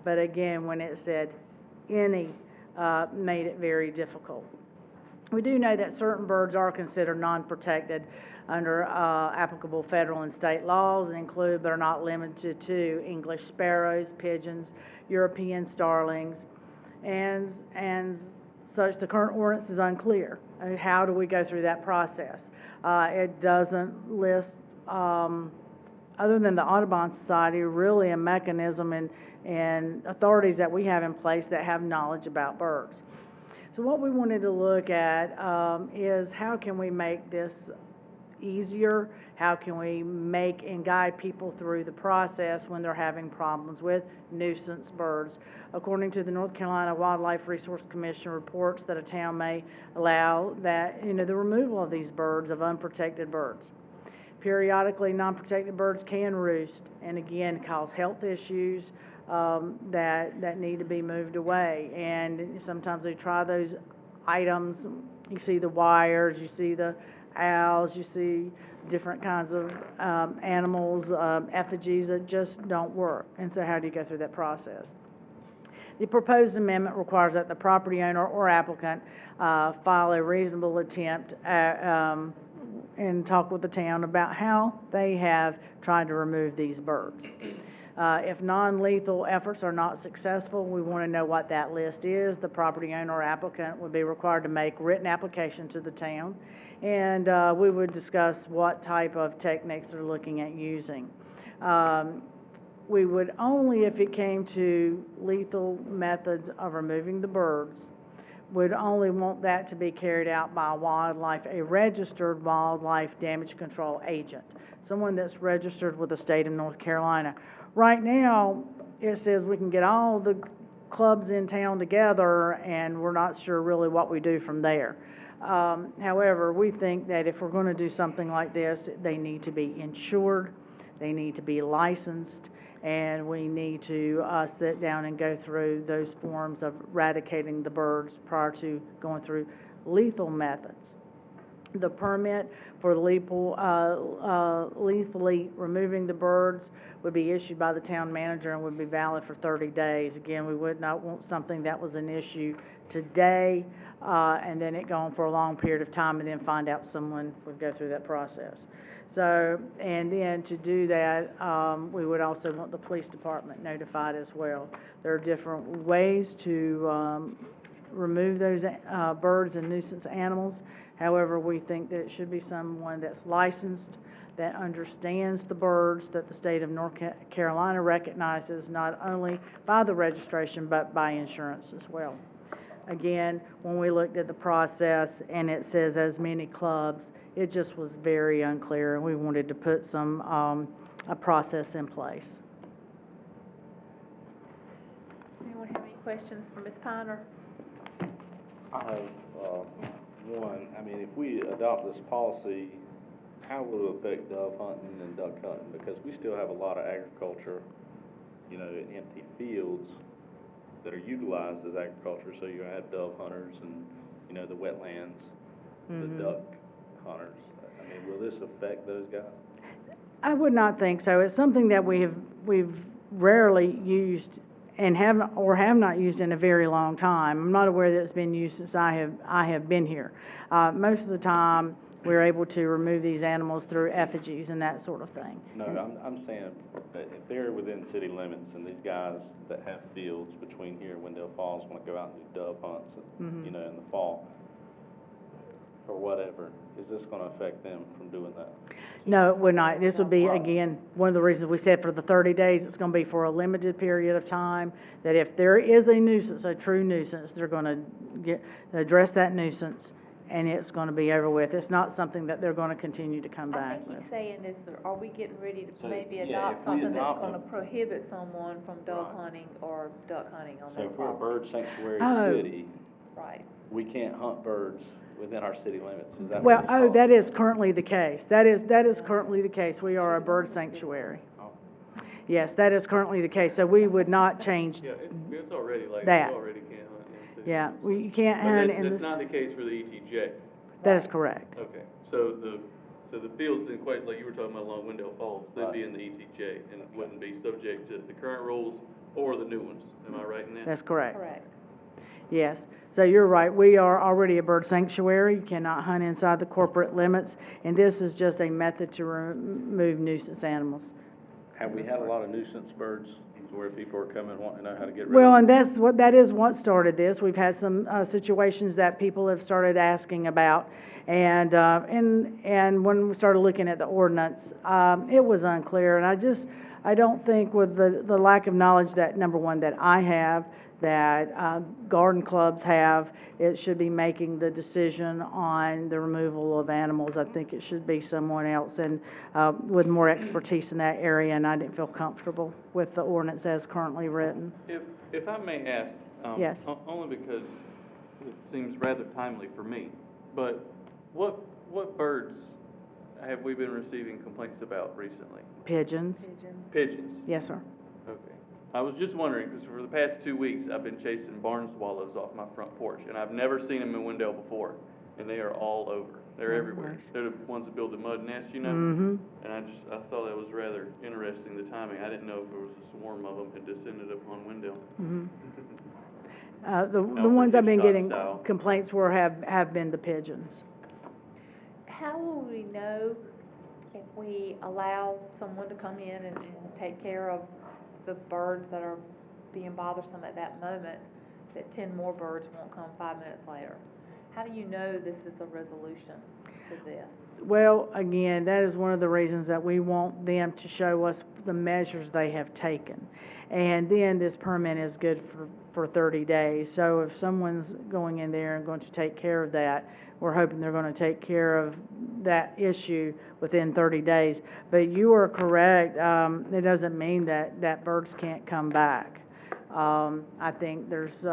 but again, when it said any, made it very difficult. We do know that certain birds are considered non-protected under applicable federal and state laws, include but are not limited to English sparrows, pigeons, European starlings, and such. The current ordinance is unclear. How do we go through that process? It doesn't list, other than the Audubon Society, really a mechanism and authorities that we have in place that have knowledge about birds. So what we wanted to look at is how can we make this easier? How can we make and guide people through the process when they're having problems with nuisance birds? According to the North Carolina Wildlife Resource Commission reports that a town may allow that, the removal of these birds, of unprotected birds. Periodically, non-protected birds can roost and again cause health issues that need to be moved away. And sometimes they try those items. You see the wires, you see the owls, you see different kinds of animals, effigies that just don't work. And so how do you go through that process? The proposed amendment requires that the property owner or applicant file a reasonable attempt and talk with the town about how they have tried to remove these birds. If non-lethal efforts are not successful, we want to know what that list is. The property owner or applicant would be required to make written application to the town, and we would discuss what type of techniques they're looking at using. We would only, if it came to lethal methods of removing the birds, would only want that to be carried out by a registered wildlife damage control agent, someone that's registered with the state of North Carolina. Right now, it says we can get all the clubs in town together and we're not sure really what we do from there. However, we think that if we're going to do something like this, they need to be insured, they need to be licensed, and we need to sit down and go through those forms of eradicating the birds prior to going through lethal methods. The permit for lethally removing the birds would be issued by the town manager and would be valid for 30 days. Again, we would not want something that was an issue today and then it go on for a long period of time and then find out someone would go through that process. So, and then to do that, we would also want the police department notified as well. There are different ways to remove those birds and nuisance animals. However, we think that it should be someone that's licensed, that understands the birds, that the state of North Carolina recognizes not only by the registration but by insurance as well. again, when we looked at the process and it says as many clubs, it just was very unclear, and we wanted to put some, a process in place. Anyone have any questions for Ms. Piner? I have, one, I mean, if we adopt this policy, how will it affect dove hunting and duck hunting? Because we still have a lot of agriculture, you know, in empty fields that are utilized as agriculture, so you have dove hunters and, you know, the wetlands, the duck hunters. I mean, will this affect those guys? I would not think so. It's something that we've rarely used and have not used in a very long time. I'm not aware that it's been used since I have been here. Most of the time, we're able to remove these animals through effigies and that sort of thing. No, I'm saying that if they're within city limits and these guys that have fields between here and Wendell Falls want to go out and do dove hunts, you know, in the fall or whatever, is this going to affect them from doing that? No, it would not. This would be, again, one of the reasons we said for the 30 days, it's going to be for a limited period of time, that if there is a nuisance, a true nuisance, they're going to address that nuisance, and it's going to be over with. It's not something that they're going to continue to come I back think with. he's saying this, are we getting ready to So, maybe yeah, adopt if we something that's adopt gonna them- prohibit someone from dove hunting or duck hunting on So their if we're a property? bird sanctuary Oh. city, Right. we can't hunt birds within our city limits, is that Well, what it's called? that is currently the case. That is currently the case. We are a bird sanctuary. Yes, that is currently the case, so we would not change Yeah, it's already like, that. you already can't hunt in the city. Yeah, you can't But hunt that's, in that's this, not the case for the ETJ. that is correct. Okay, so the fields didn't quite, like you were talking about along Wendell Falls, they'd be in the ETJ and wouldn't be subject to the current rules or the new ones. Am I right in that? That's correct. Correct. Yes, so you're right, we are already a bird sanctuary, you cannot hunt inside the corporate limits, and this is just a method to remove nuisance animals. Have we had a lot of nuisance birds where people are coming wanting to know how to get rid Well, of and them? that is what started this. We've had some situations that people have started asking about, and when we started looking at the ordinance, it was unclear, and I don't think with the lack of knowledge that, number one, that I have, that garden clubs have, it should be making the decision on the removal of animals. I think it should be someone else and with more expertise in that area, and I didn't feel comfortable with the ordinance as currently written. If I may ask, Yes. only because it seems rather timely for me, but what birds have we been receiving complaints about recently? Pigeons? Pigeons? Yes, sir. Okay. I was just wondering, because for the past 2 weeks, I've been chasing barn swallows off my front porch, and I've never seen them in Wendell before, and they are all over. They're everywhere. They're the ones that build the mud nest, you know? Mm-hmm. And I thought that was rather interesting, the timing. I didn't know if there was a swarm of them had descended upon Wendell. Mm-hmm. No, The ones I've been Hitchcock getting style. complaints for have been the pigeons. How will we know if we allow someone to come in and take care of the birds that are being bothersome at that moment, that 10 more birds won't come 5 minutes later? How do you know this is a resolution to this? Well, again, that is one of the reasons that we want them to show us the measures they have taken. And then this permit is good for 30 days. So if someone's going in there and going to take care of that, we're hoping they're going to take care of that issue within 30 days. But you are correct. It doesn't mean that birds can't come back. I think there's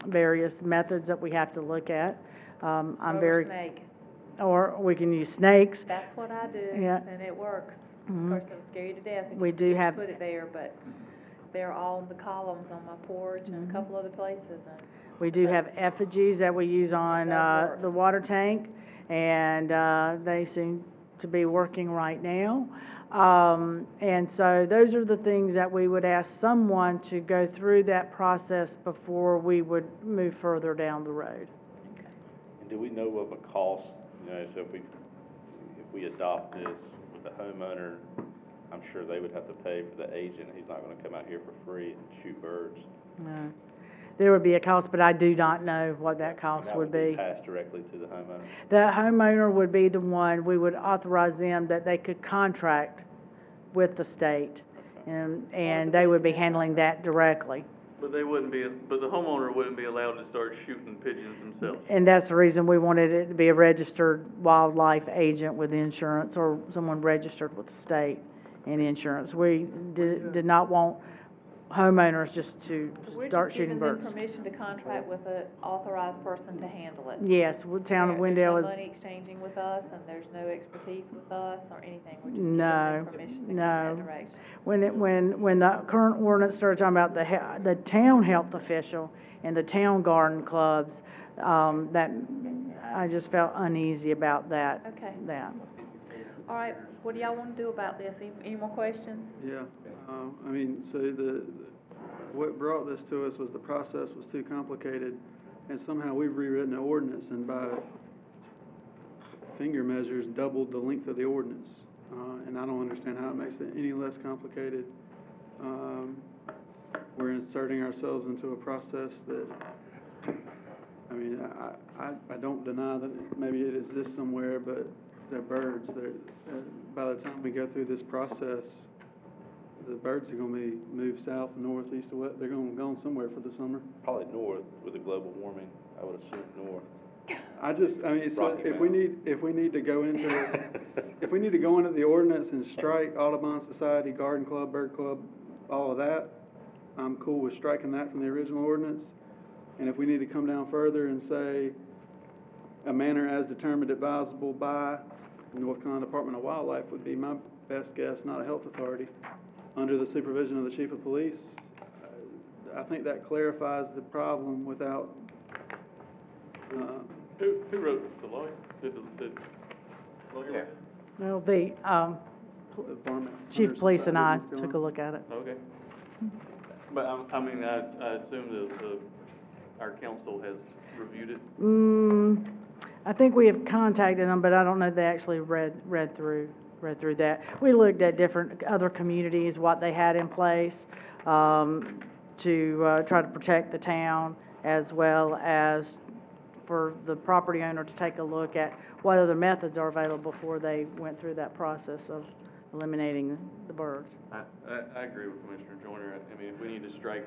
various methods that we have to look at. Snake. Or we can use snakes. That's what I do, Yeah. and it works. Mhm. Of course, it'll scare you to death if We you do just have- put it there, but they're all in the columns on my porch and a couple other places. And We do have effigies that we use on the water tank, and they seem to be working right now. And so those are the things that we would ask someone to go through that process before we would move further down the road. And do we know of a cost, you know, so if we adopt this with the homeowner, I'm sure they would have to pay for the agent. He's not gonna come out here for free and shoot birds. No. There would be a cost, but I do not know what that cost That would be be. passed directly to the homeowner. The homeowner would be the one, we would authorize them that they could contract with the state, and they would be handling that directly. But they wouldn't be, but the homeowner wouldn't be allowed to start shooting pigeons themselves. And that's the reason we wanted it to be a registered wildlife agent with insurance or someone registered with the state and insurance. We did not want homeowners just to So we're start just shooting giving them birds. permission to contract with an authorized person to handle it. Yes, the town of Wendell There's is, no money exchanging with us, and there's no expertise with us or anything. We're just no, giving them permission to go in no. that direction. When the current ordinance started talking about the town health official and the town garden clubs, that, I just felt uneasy about that. Okay. That. All right, what do y'all want to do about this? Any more questions? Yeah, I mean, so what brought this to us was the process was too complicated, and somehow we've rewritten the ordinance, and by finger measures, doubled the length of the ordinance. And I don't understand how it makes it any less complicated. We're inserting ourselves into a process that, I mean, I don't deny that maybe it exists somewhere, but they're birds. By the time we go through this process, the birds are going to be moved south, north, east, or west. They're going to go somewhere for the summer. Probably north with the global warming, I would assume north. I mean, so Rocky if we need to go into, if we need to go into the ordinance and strike Audubon Society, Garden Club, Bird Club, all of that, I'm cool with striking that from the original ordinance. And if we need to come down further and say, a manner as determined advisable by the North Carolina Department of Wildlife would be my best guess, not a health authority, under the supervision of the chief of police. I think that clarifies the problem without, Who wrote this, the lawyer? Did the lawyer? Yeah. Well, the, chief of police and I took a look at it. Okay. But, I mean, I assume our council has reviewed it? I think we have contacted them, but I don't know if they actually read through that. We looked at different other communities, what they had in place, to try to protect the town, as well as for the property owner to take a look at what other methods are available before they went through that process of eliminating the birds. I agree with Commissioner Joyner. I mean, if we need to strike,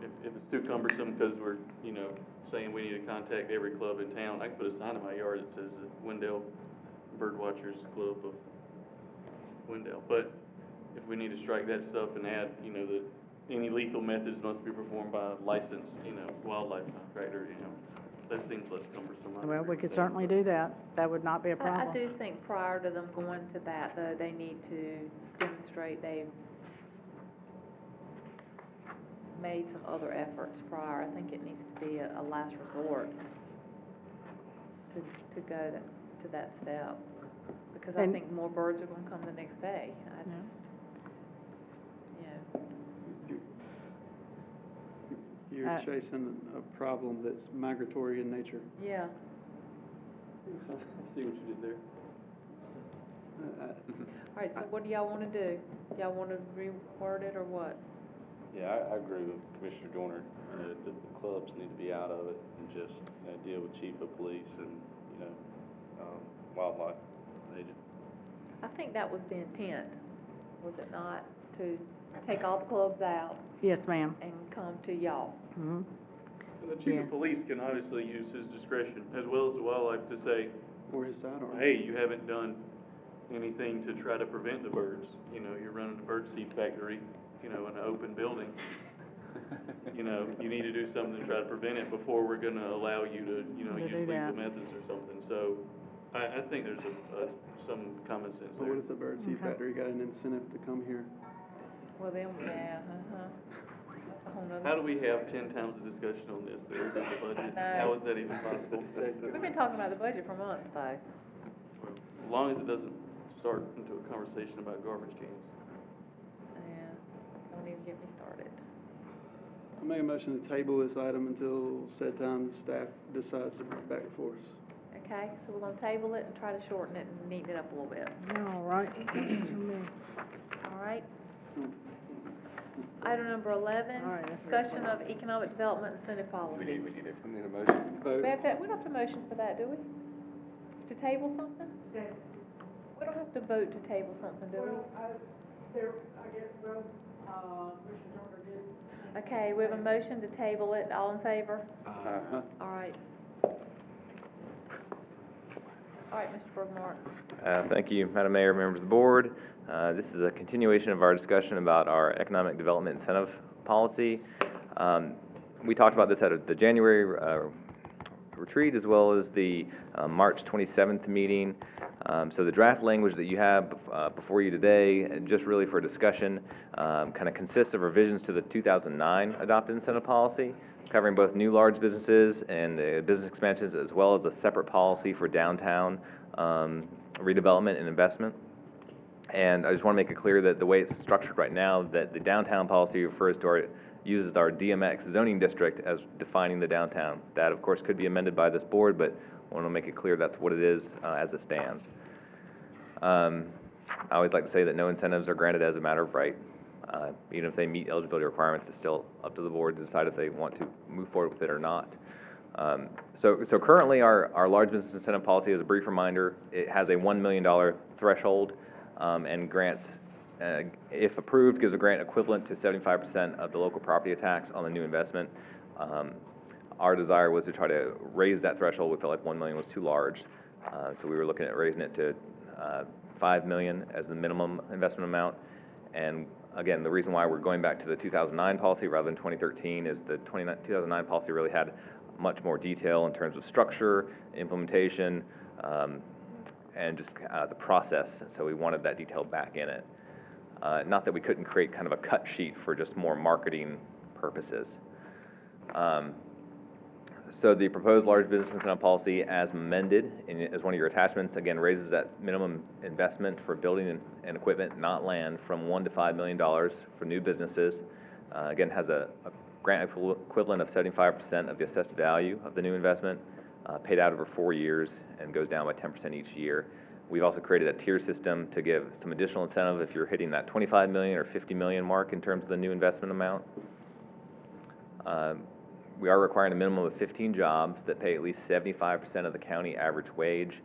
if it's too cumbersome because we're, saying we need to contact every club in town, I can put a sign in my yard that says the Wendell Birdwatchers Club of Wendell. But if we need to strike that stuff and add, that any lethal methods must be performed by a licensed, wildlife contractor, that seems less cumbersome. Well, we could certainly do that. That would not be a problem. I do think prior to them going to that, though, they need to demonstrate they've made some other efforts prior. I think it needs to be a last resort to go to that step. Because I think more birds are going to come the next day. You're chasing a problem that's migratory in nature. Yeah. I see what you did there. All right, so what do y'all want to do? Y'all want to reword it or what? Yeah, I agree with Commissioner Joyner. The clubs need to be out of it and just deal with chief of police and wildlife agent. I think that was the intent, was it not? To take all the clubs out Yes, ma'am. and come to y'all. Mm-hmm. And the chief of police can obviously use his discretion, as well as the wildlife, to say, Or his sidearm. hey, you haven't done anything to try to prevent the birds. You're running a bird seed factory, in an open building. You need to do something to try to prevent it before we're gonna allow you to, use lethal methods or something. So, I think there's some common sense But there. what if the bird seed factory got an incentive to come here? Well, then, That's a whole nother. How do we have 10 times the discussion on this there about the budget? How is that even possible? We've been talking about the budget for months, though. As long as it doesn't start into a conversation about garbage cans. Yeah, don't even get me started. I make a motion to table this item until said time the staff decides to bring it back before us. Okay, so we're gonna table it and try to shorten it and neaten it up a little bit. All right. All right? Item number 11, All right, that's discussion of economic development incentive policy. We need a motion. Vote. We don't have to motion for that, do we? To table something? We don't have to vote to table something, do we? Okay, we have a motion to table it. All in favor? All right. All right, Mr. Bergmore. Thank you, Madam Mayor, members of the board. This is a continuation of our discussion about our economic development incentive policy. We talked about this at the January retreat as well as the March 27th meeting. So the draft language that you have before you today, and just really for discussion, kind of consists of revisions to the 2009 adopted incentive policy, covering both new large businesses and business expansions, as well as a separate policy for downtown redevelopment and investment. And I just want to make it clear that the way it's structured right now, that the downtown policy uses our DMX zoning district as defining the downtown. That, of course, could be amended by this board, but I want to make it clear that's what it is as it stands. I always like to say that no incentives are granted as a matter of right. Even if they meet eligibility requirements, it's still up to the board to decide if they want to move forward with it or not. So currently our large business incentive policy, as a brief reminder, it has a $1 million threshold and grants, if approved, gives a grant equivalent to 75% of the local property tax on the new investment. Our desire was to try to raise that threshold. We felt like 1 million was too large, so we were looking at raising it to 5 million as the minimum investment amount. And again, the reason why we're going back to the 2009 policy rather than 2013 is the 2009 policy really had much more detail in terms of structure, implementation, and just the process. So we wanted that detail back in it. Not that we couldn't create kind of a cut sheet for just more marketing purposes. So the proposed large business incentive policy, as amended as one of your attachments, again raises that minimum investment for building and equipment, not land, from $1 to $5 million for new businesses. Again, has a grant equivalent of 75% of the assessed value of the new investment, paid out over 4 years, and goes down by 10% each year. We've also created a tier system to give some additional incentive if you're hitting that 25 million or 50 million mark in terms of the new investment amount. We are requiring a minimum of 15 jobs that pay at least 75% of the county average wage.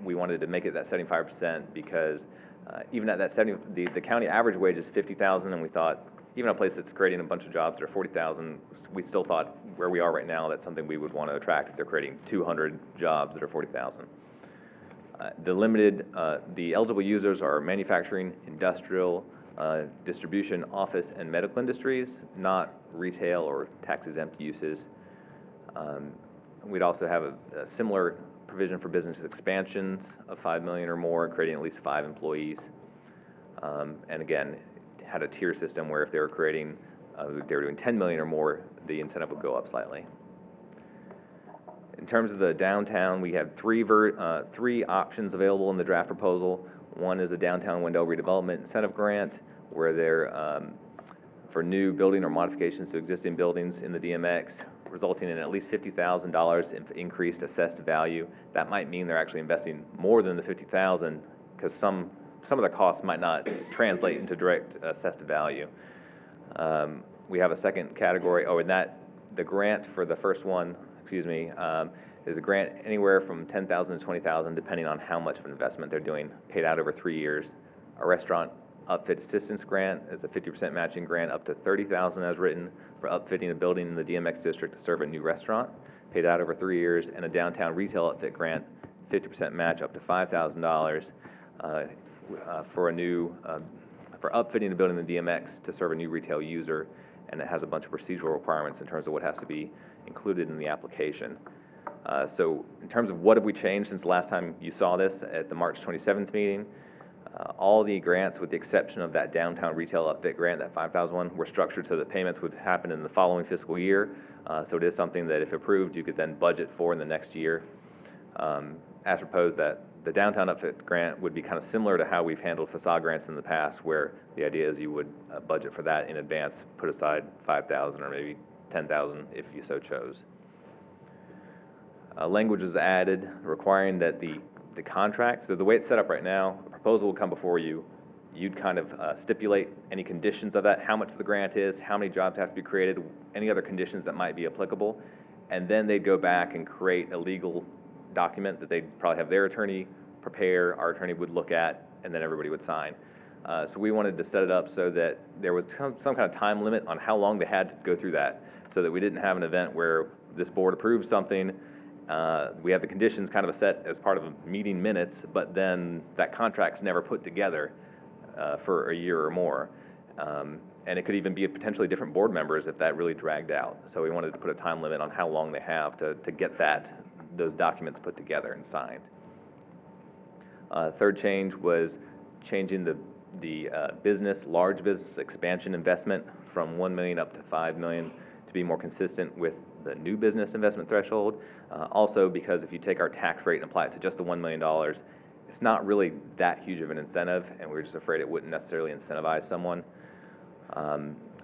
We wanted to make it that 75% because even at that the county average wage is 50,000, and we thought even a place that's creating a bunch of jobs that are 40,000, we still thought where we are right now, that's something we would want to attract if they're creating 200 jobs that are 40,000. The eligible users are manufacturing, industrial, distribution, office, and medical industries, not retail or tax-exempt uses. We'd also have a similar provision for business expansions of 5 million or more, creating at least 5 employees. And again, had a tier system where if they were creating, they were doing 10 million or more, the incentive would go up slightly. In terms of the downtown, we have three options available in the draft proposal. One is the Downtown Wendell Redevelopment Incentive Grant, where they're for new building or modifications to existing buildings in the DMX, resulting in at least $50,000 in increased assessed value. That might mean they're actually investing more than the $50,000 because some of the costs might not translate into direct assessed value. We have a second category. The grant for the first one, is a grant anywhere from $10,000 to $20,000, depending on how much of an investment they're doing, paid out over 3 years. A restaurant upfit assistance grant is a 50% matching grant up to $30,000 as written for upfitting a building in the DMX district to serve a new restaurant, paid out over 3 years. And a downtown retail upfit grant, 50% match up to $5,000 for upfitting a building in the DMX to serve a new retail user. And it has a bunch of procedural requirements in terms of what has to be included in the application. So in terms of what have we changed since the last time you saw this at the March 27th meeting, all the grants, with the exception of that downtown retail upfit grant, that $5,000, were structured so that payments would happen in the following fiscal year. So it is something that, if approved, you could then budget for in the next year. As proposed, that the downtown upfit grant would be kind of similar to how we've handled facade grants in the past, where the idea is you would budget for that in advance, put aside $5,000 or maybe $10,000 if you so chose. Language is added requiring that the contract, so the way it's set up right now, a proposal will come before you. You'd kind of stipulate any conditions of that, how much the grant is, how many jobs have to be created, any other conditions that might be applicable, and then they'd go back and create a legal document that they'd probably have their attorney prepare, our attorney would look at, and then everybody would sign. So we wanted to set it up so that there was some kind of time limit on how long they had to go through that, so that we didn't have an event where this board approves something, we have the conditions kind of set as part of meeting minutes, but then that contract's never put together for a year or more. And it could even be potentially different board members if that really dragged out. So we wanted to put a time limit on how long they have to get those documents put together and signed. Third change was changing the large business expansion investment from 1 million up to 5 million to be more consistent with the new business investment threshold. Also, because if you take our tax rate and apply it to just the $1 million, it's not really that huge of an incentive, and we're just afraid it wouldn't necessarily incentivize someone.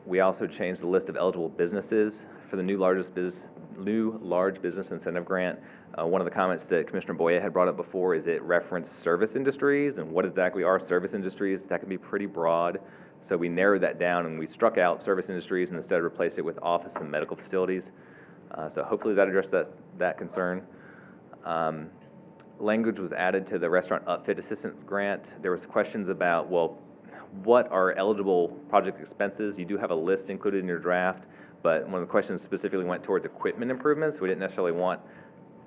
We also changed the list of eligible businesses for the new large business incentive grant. One of the comments that Commissioner Boyer had brought up before is it referenced service industries, and what exactly are service industries? That can be pretty broad. So we narrowed that down and we struck out service industries and instead replaced it with office and medical facilities. So hopefully that addressed that concern. Language was added to the restaurant upfit assistance grant. There was questions about, well, what are eligible project expenses? You do have a list included in your draft, but one of the questions specifically went towards equipment improvements. We didn't necessarily want,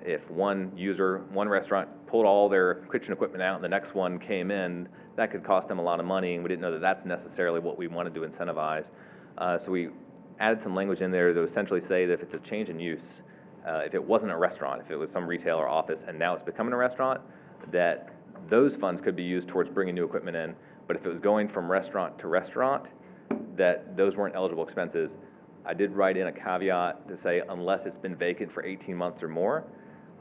if one restaurant pulled all their kitchen equipment out and the next one came in, that could cost them a lot of money, and we didn't know that that's necessarily what we wanted to incentivize. So we added some language in there to essentially say that if it's a change in use, if it wasn't a restaurant, if it was some retail or office and now it's becoming a restaurant, that those funds could be used towards bringing new equipment in. But if it was going from restaurant to restaurant, that those weren't eligible expenses. I did write in a caveat to say unless it's been vacant for 18 months or more.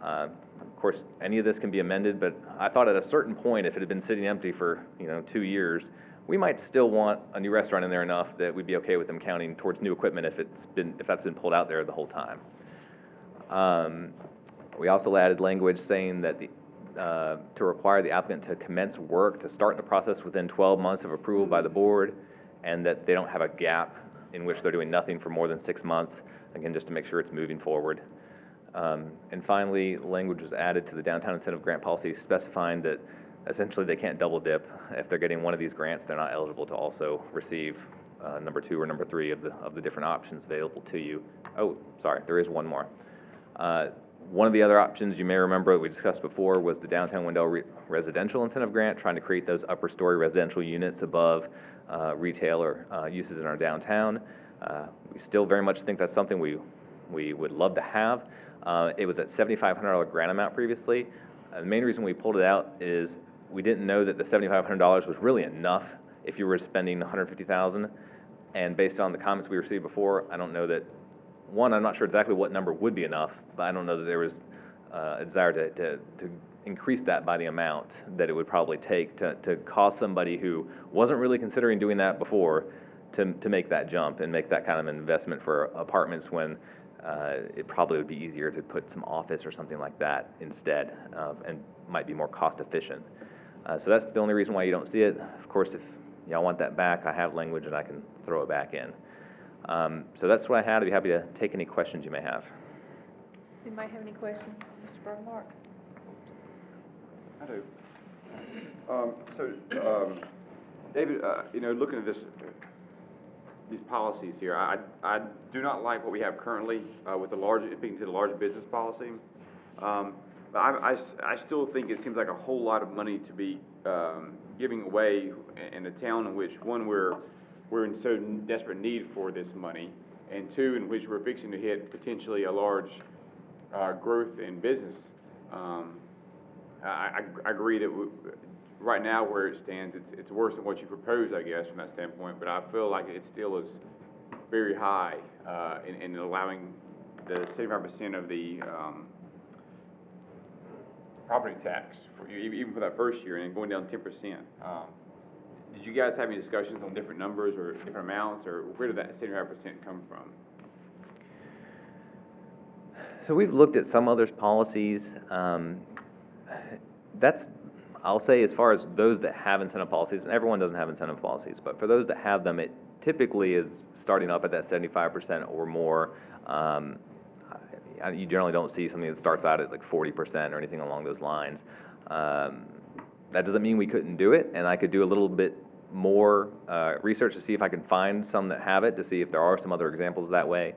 Of course, any of this can be amended, but I thought at a certain point, if it had been sitting empty for 2 years, we might still want a new restaurant in there enough that we'd be okay with them counting towards new equipment if that's been pulled out there the whole time. We also added language saying that to require the applicant to commence work to start the process within 12 months of approval by the board, and that they don't have a gap in which they're doing nothing for more than 6 months, again, just to make sure it's moving forward. And finally, language was added to the downtown incentive grant policy specifying that essentially they can't double dip. If they're getting one of these grants, they're not eligible to also receive number 2 or number 3 of the different options available to you. Oh, sorry, there is one more. One of the other options you may remember that we discussed before was the downtown Wendell residential incentive grant, trying to create those upper story residential units above retail or uses in our downtown. We still very much think that's something we would love to have. It was at $7,500 grant amount previously. The main reason we pulled it out is we didn't know that the $7,500 was really enough if you were spending $150,000. And based on the comments we received before, I don't know that, one, I'm not sure exactly what number would be enough, but I don't know that there was a desire to increase that by the amount that it would probably take to cost somebody who wasn't really considering doing that before to make that jump and make that kind of an investment for apartments when it probably would be easier to put some office or something like that instead, and might be more cost efficient. So that's the only reason why you don't see it. Of course, if y'all want that back, I have language and I can throw it back in. So that's what I had. I'd be happy to take any questions you may have. You might have any questions, Mr. Burmark? I do. David, looking at these policies here, I do not like what we have currently with speaking to the large business policy. But I still think it seems like a whole lot of money to be giving away in a town in which, one, we're in so desperate need for this money, and two, in which we're fixing to hit potentially a large growth in business. I agree that right now where it stands, it's worse than what you proposed, I guess, from that standpoint, but I feel like it still is very high in allowing the 75% of the property tax, even for that first year, and going down 10%. Did you guys have any discussions on different numbers or different amounts, or where did that 75% come from? So we've looked at some other policies. I'll say, as far as those that have incentive policies, and everyone doesn't have incentive policies, but for those that have them, it typically is starting up at that 75% or more. You generally don't see something that starts out at like 40% or anything along those lines. That doesn't mean we couldn't do it, and I could do a little bit more research to see if I can find some that have it, to see if there are some other examples that way.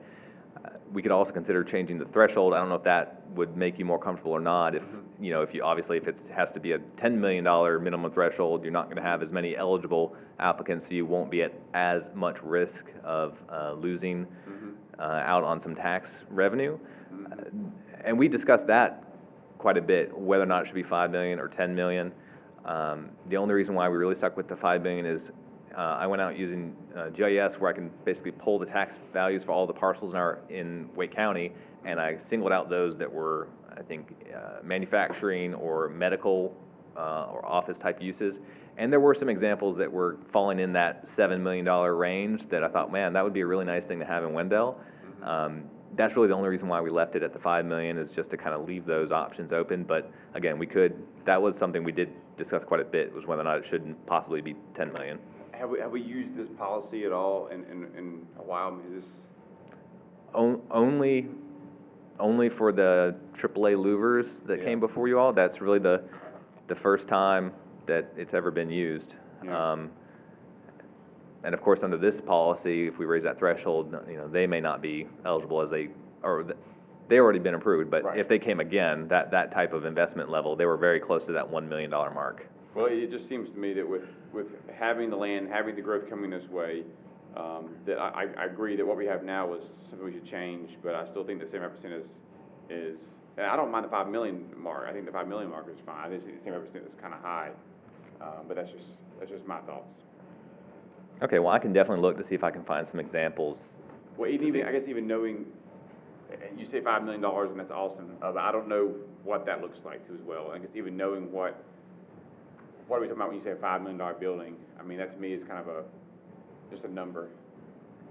We could also consider changing the threshold. I don't know if that would make you more comfortable or not. If, you know, if you, obviously, if it has to be a $10 million minimum threshold, you're not going to have as many eligible applicants, so you won't be at as much risk of losing out on some tax revenue. And we discussed that quite a bit, whether or not it should be 5 million or 10 million. The only reason why we really stuck with the 5 million is I went out using GIS, where I can basically pull the tax values for all the parcels in Wake County, and I singled out those that were, I think, manufacturing or medical or office type uses. And there were some examples that were falling in that $7 million range that I thought, man, that would be a really nice thing to have in Wendell. That's really the only reason why we left it at the 5 million, is just to kind of leave those options open. But again, that was something we did discuss quite a bit, was whether or not it shouldn't possibly be 10 million. Have we used this policy at all in a while? I mean, is this... Only for the AAA louvers that came before you all. That's really the first time that it's ever been used. And of course, under this policy, if we raise that threshold, you know, they may not be eligible as they've already been approved, but if they came again, that type of investment level, they were very close to that $1 million mark. Well, it just seems to me that with having the land, having the growth coming this way, that I agree that what we have now is something we should change, but I still think the 75% is, and I don't mind the 5 million mark. I think the 5 million mark is fine. I just think the 75% is kind of high, but that's just my thoughts. Okay, well, I can definitely look to see if I can find some examples. Well, I guess even knowing, you say $5 million, and that's awesome, but I don't know what that looks like too as well. I guess even knowing what are we talking about when you say a $5 million building? I mean, that to me is kind of just a number.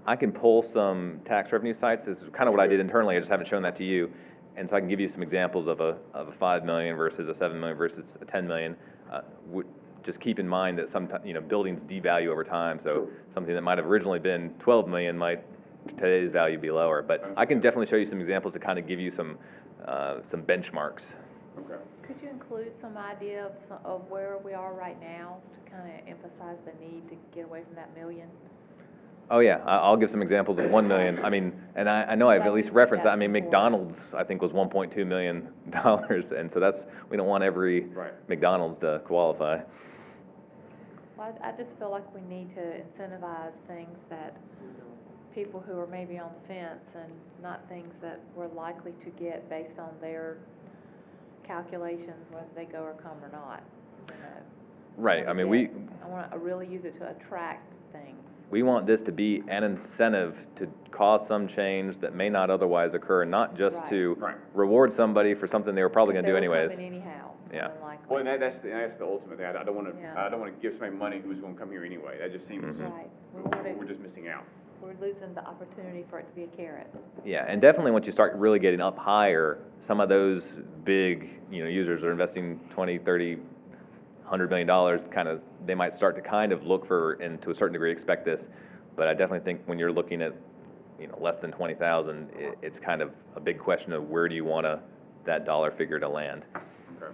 I can pull some tax revenue sites. This is kind of what I did internally. I just haven't shown that to you. And so I can give you some examples of a 5 million versus a 7 million versus a 10 million. Just keep in mind that sometimes, you know, buildings devalue over time. So something that might have originally been 12 million might today's value be lower. But I can definitely show you some examples to kind of give you some benchmarks. Okay. Could you include some idea of where we are right now to kind of emphasize the need to get away from that million? Oh yeah, I'll give some examples of 1 million. I mean, and I know I've at least referenced that. I mean, McDonald's, I think, was $1.2 million, and so we don't want every McDonald's to qualify. Well, I just feel like we need to incentivize things that people who are maybe on the fence, and not things that we're likely to get based on their calculations, whether they go or come or not. You know? Right. I mean, I want to really use it to attract things. We want this to be an incentive to cause some change that may not otherwise occur, not just to reward somebody for something they were probably going to do anyways. Anyhow. Yeah. Well, and that's the ultimate thing. I don't want to give somebody money who's going to come here anyway. That just seems we're just missing out. We're losing the opportunity for it to be a carrot. Yeah, and definitely once you start really getting up higher, some of those big, you know, users are investing 20, 30, $100 million, kind of, they might start to kind of look for, and to a certain degree expect this. But I definitely think when you're looking at, you know, less than 20,000, it's kind of a big question of where do you want that dollar figure to land. Okay.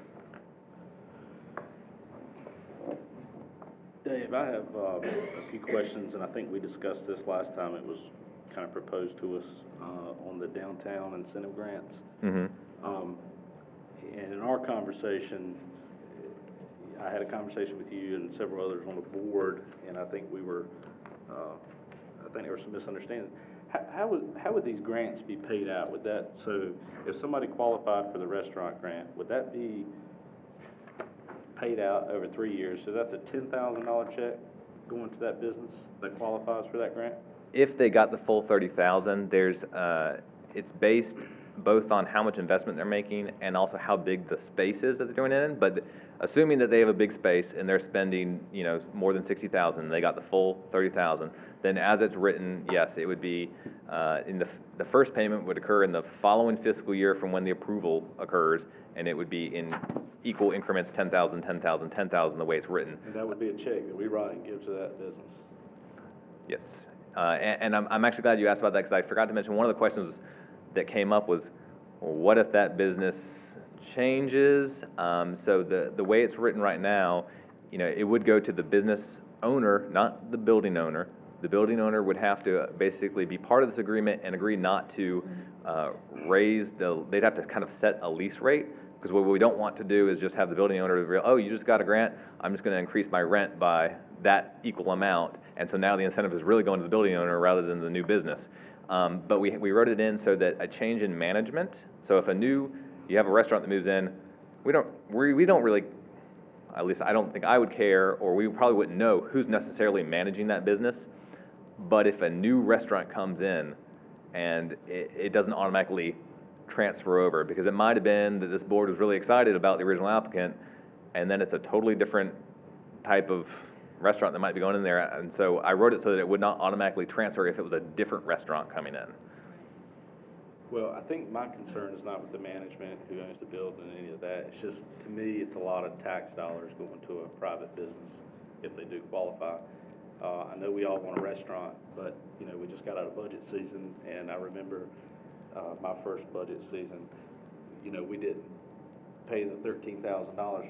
Dave, I have a few questions, and I think we discussed this last time. It was kind of proposed to us on the downtown incentive grants. Mm-hmm. And in our conversation, I had a conversation with you and several others on the board, and I think there were some misunderstandings. How would these grants be paid out? So if somebody qualified for the restaurant grant, would that be paid out over 3 years? So that's a $10,000 check going to that business that qualifies for that grant? If they got the full 30,000, it's based both on how much investment they're making and also how big the space is that they're doing it in. But assuming that they have a big space and they're spending, you know, more than 60,000, they got the full 30,000. Then, as it's written, yes, it would be the first payment would occur in the following fiscal year from when the approval occurs, and it would be in equal increments, 10,000, 10,000, 10,000, the way it's written. And that would be a check that we write and give to that business. Yes, and I'm actually glad you asked about that, because I forgot to mention one of the questions that came up was, well, what if that business changes? So the way it's written right now, you know, it would go to the business owner, not the building owner. The building owner would have to basically be part of this agreement and agree not to they'd have to kind of set a lease rate, because what we don't want to do is just have the building owner, oh, you just got a grant, I'm just gonna increase my rent by that equal amount, and so now the incentive is really going to the building owner rather than the new business. But we wrote it in so that a change in management, so if you have a restaurant that moves in, we don't really, at least I don't think I would care, or we probably wouldn't know who's necessarily managing that business. But if a new restaurant comes in and it doesn't automatically transfer over, because it might have been that this board was really excited about the original applicant, and then it's a totally different type of restaurant that might be going in there. And so I wrote it so that it would not automatically transfer if it was a different restaurant coming in. Well, I think my concern is not with the management who owns the building and any of that. It's just, to me, it's a lot of tax dollars going to a private business if they do qualify. I know we all want a restaurant, but, you know, we just got out of budget season, and I remember my first budget season, you know, we didn't pay the $13,000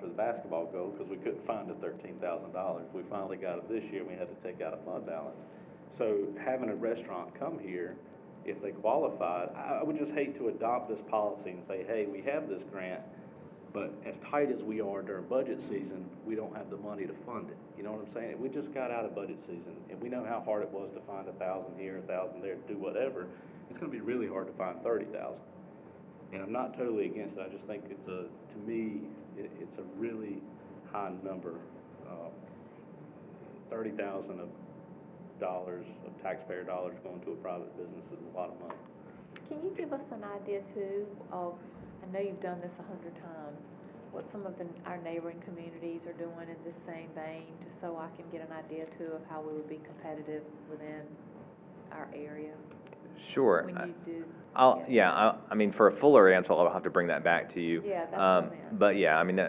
for the basketball goal because we couldn't find the $13,000. We finally got it this year, and we had to take out a fund balance. So having a restaurant come here, if they qualified, I would just hate to adopt this policy and say, hey, we have this grant, but as tight as we are during budget season, we don't have the money to fund it. You know what I'm saying? We just got out of budget season, and we know how hard it was to find 1,000 here, 1,000 there, to do whatever. It's gonna be really hard to find 30,000. And I'm not totally against it, I just think it's to me, it's a really high number. $30,000 of taxpayer dollars going to a private business is a lot of money. Can you give us an idea too of, I know you've done this 100 times, what some of our neighboring communities are doing in this same vein, just so I can get an idea too of how we would be competitive within our area? Sure. When you do. I mean, for a fuller answer, I'll have to bring that back to you. Yeah, that's what I meant. But yeah, I mean,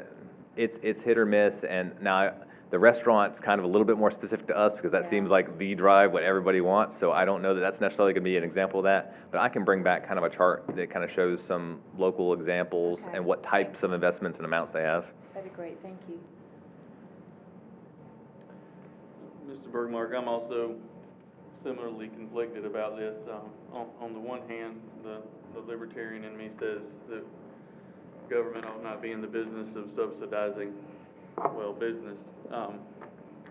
it's hit or miss, and now the restaurant's kind of a little bit more specific to us because that seems like the drive, what everybody wants, so I don't know that that's necessarily gonna be an example of that, but I can bring back kind of a chart that kind of shows some local examples and what types of investments and amounts they have. That'd be great, thank you. Mr. Bergmark, I'm also similarly conflicted about this. On the one hand, the libertarian in me says that government ought not be in the business of subsidizing, well, business.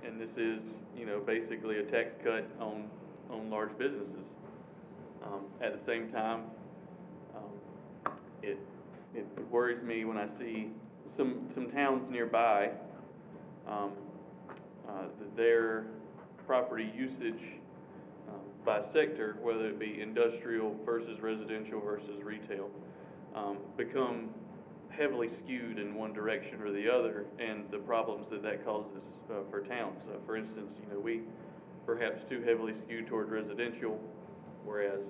And this is, you know, basically a tax cut on large businesses. At the same time, it worries me when I see some towns nearby, their property usage by sector, whether it be industrial versus residential versus retail, become heavily skewed in one direction or the other, and the problems that causes for towns. For instance, you know, we perhaps too heavily skewed toward residential, whereas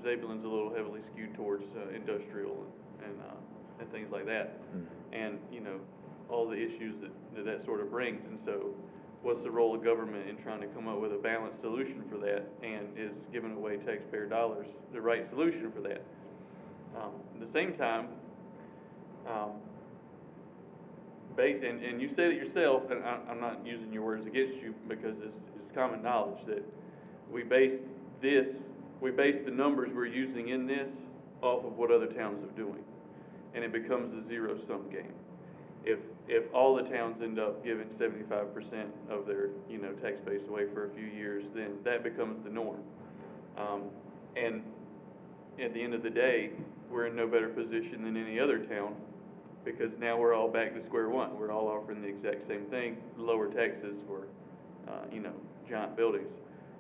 Zabulon's a little heavily skewed towards industrial and things like that. And, you know, all the issues that sort of brings. And so what's the role of government in trying to come up with a balanced solution for that, and is giving away taxpayer dollars the right solution for that? At the same time, and you said it yourself, and I'm not using your words against you because it's common knowledge that we base the numbers we're using in this off of what other towns are doing, and it becomes a zero-sum game. If all the towns end up giving 75% of their, you know, tax base away for a few years, then that becomes the norm. And at the end of the day, we're in no better position than any other town, because now we're all back to square one. We're all offering the exact same thing, lower taxes for, you know, giant buildings.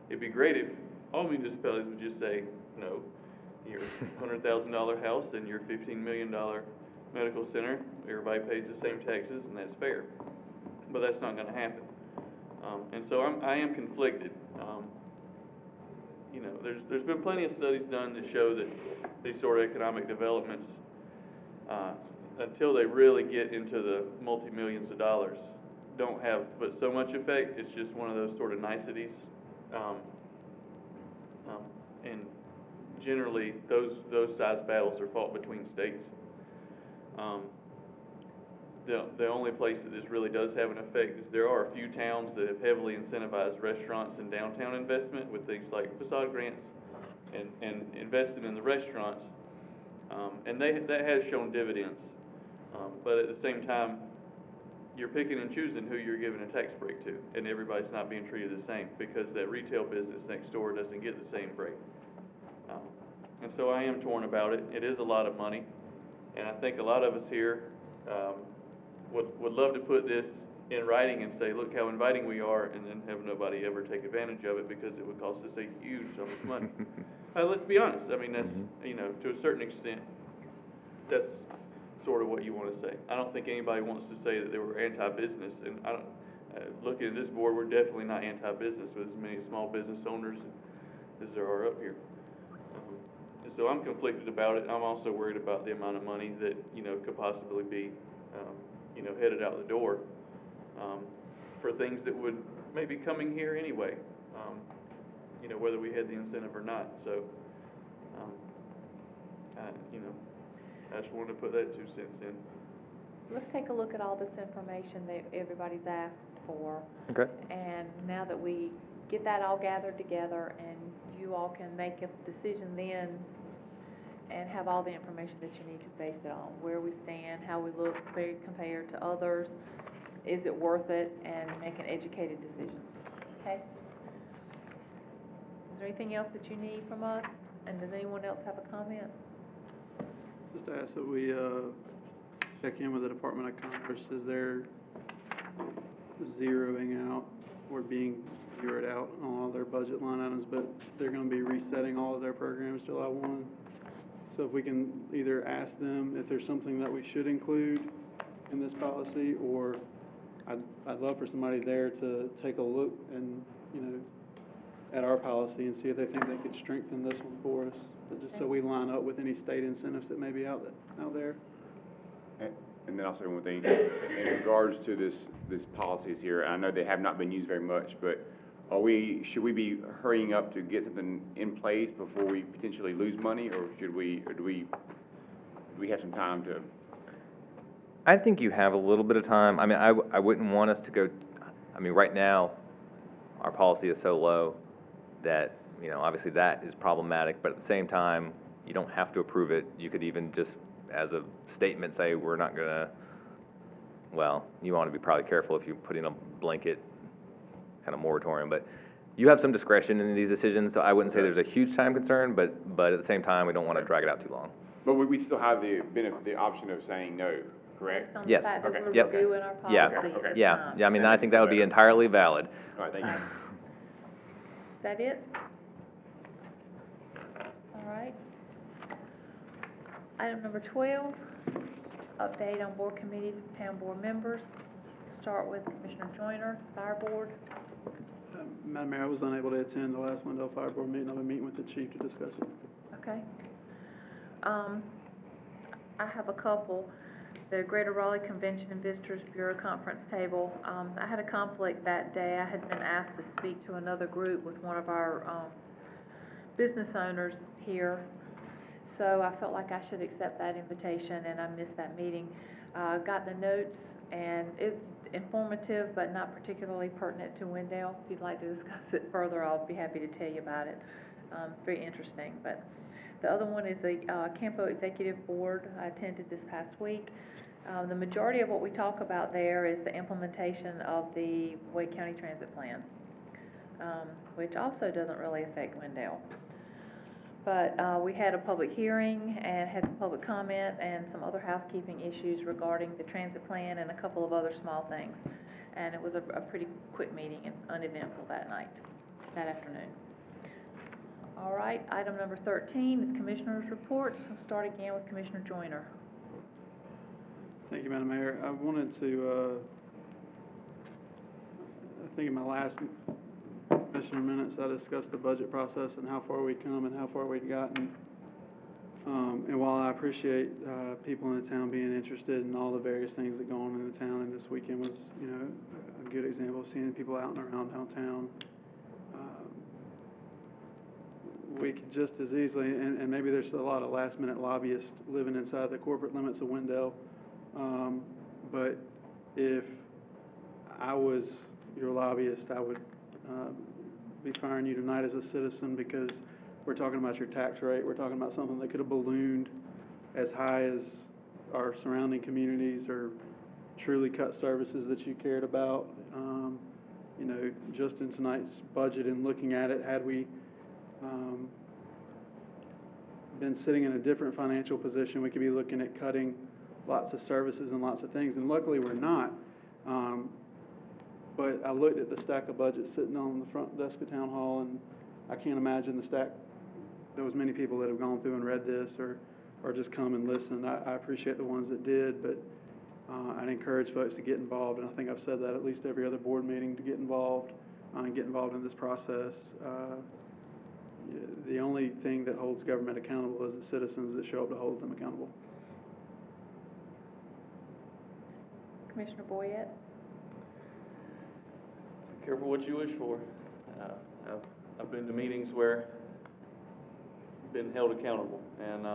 It'd be great if all municipalities would just say, no, your $100,000 house and your $15 million medical center, everybody pays the same taxes, and that's fair. But that's not going to happen. And so I am conflicted. You know, there's been plenty of studies done that show that these sort of economic developments, until they really get into the multi-millions of dollars, don't have but so much effect. It's just one of those sort of niceties. And generally, those size battles are fought between states. The only place that this really does have an effect is there are a few towns that have heavily incentivized restaurants and downtown investment with things like facade grants and invested in the restaurants. And that has shown dividends. But at the same time, you're picking and choosing who you're giving a tax break to, and everybody's not being treated the same because that retail business next door doesn't get the same break. And so I am torn about it. It is a lot of money, and I think a lot of us here would love to put this in writing and say, look how inviting we are, and then have nobody ever take advantage of it because it would cost us a huge sum of money. Let's be honest. I mean, that's, you know, to a certain extent, that's sort of what you want to say. I don't think anybody wants to say that they were anti-business, and I don't, looking at this board, we're definitely not anti-business with as many small business owners as there are up here. And so I'm conflicted about it. I'm also worried about the amount of money that, you know, could possibly be, you know, headed out the door for things that would maybe coming here anyway, you know, whether we had the incentive or not. So, you know, I just wanted to put that 2 cents in. Let's take a look at all this information that everybody's asked for. Okay. And now that we get that all gathered together and you all can make a decision then and have all the information that you need to base it on, where we stand, how we look compared to others, is it worth it, and make an educated decision. Okay? Is there anything else that you need from us? And does anyone else have a comment? Just ask that we check in with the Department of Commerce as they're zeroing out or being zeroed out on all their budget line items, but they're going to be resetting all of their programs July 1. So if we can either ask them if there's something that we should include in this policy, or I'd love for somebody there to take a look and, you know, at our policy and see if they think they could strengthen this one for us, but just so we line up with any state incentives that may be out there. And then I'll say one thing, in regards to this policies here, I know they have not been used very much, but should we be hurrying up to get something in place before we potentially lose money, or do we have some time to? I think you have a little bit of time. I mean, I wouldn't want us to go, I mean, right now, our policy is so low that, you know, obviously that is problematic, but at the same time, you don't have to approve it. You could even just, as a statement, say we're not gonna, well, you want to be probably careful if you put in a blanket kind of moratorium, but you have some discretion in these decisions, so I wouldn't say there's a huge time concern, but at the same time, we don't want to drag it out too long. But we still have the option of saying no, correct? Yes. Okay. Yep. Reviewing our policy Yeah. at Yeah. this time. Yeah. I mean, I think that would be entirely valid. All right, thank you. Is that it? All right. Item number 12, update on board committees with town board members. Start with Commissioner Joyner, Fire Board. Madam Mayor, I was unable to attend the last Wendell Fire Board meeting. I've been meeting with the chief to discuss it. Okay. I have a couple. The Greater Raleigh Convention and Visitors Bureau Conference Table. I had a conflict that day. I had been asked to speak to another group with one of our business owners here. So I felt like I should accept that invitation, and I missed that meeting. Got the notes, and it's informative, but not particularly pertinent to Wendell. If you'd like to discuss it further, I'll be happy to tell you about it. It's very interesting. But the other one is the Campo Executive Board. I attended this past week. The majority of what we talk about there is the implementation of the Wade County Transit Plan, which also doesn't really affect Wendell. But we had a public hearing and had some public comment and some other housekeeping issues regarding the transit plan and a couple of other small things. And it was a pretty quick meeting and uneventful that afternoon. All right, item number 13 is Commissioner's Reports. We'll start again with Commissioner Joyner. Thank you, Madam Mayor. I wanted to, I think in my last Commissioner minutes, I discussed the budget process and how far we'd come and how far we'd gotten. And while I appreciate people in the town being interested in all the various things that go on in the town, and this weekend was, you know, a good example of seeing people out and around downtown, we could just as easily, and maybe there's a lot of last-minute lobbyists living inside the corporate limits of Wendell, But if I was your lobbyist, I would be firing you tonight as a citizen, because we're talking about your tax rate. We're talking about something that could have ballooned as high as our surrounding communities, or truly cut services that you cared about. You know, just in tonight's budget and looking at it, had we been sitting in a different financial position, we could be looking at cutting lots of services and lots of things, and luckily we're not. But I looked at the stack of budgets sitting on the front desk of Town Hall, and I can't imagine the stack. There was many people that have gone through and read this, or just come and listen. I appreciate the ones that did, but I'd encourage folks to get involved, and I think I've said that at least every other board meeting, to get involved and get involved in this process. The only thing that holds government accountable is the citizens that show up to hold them accountable. Commissioner Boyett? Careful what you wish for. I've been to meetings where I've been held accountable, and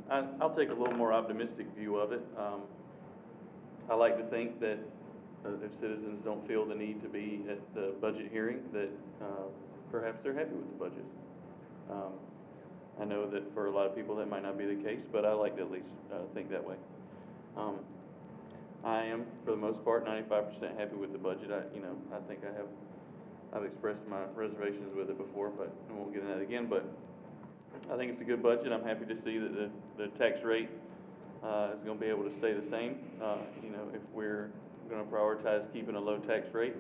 I'll take a little more optimistic view of it. I like to think that if citizens don't feel the need to be at the budget hearing, that perhaps they're happy with the budget. I know that for a lot of people that might not be the case, but I like to at least think that way. I am, for the most part, 95% happy with the budget. I think I've expressed my reservations with it before, but I won't get into that again. But I think it's a good budget. I'm happy to see that the tax rate is going to be able to stay the same. If we're going to prioritize keeping a low tax rate,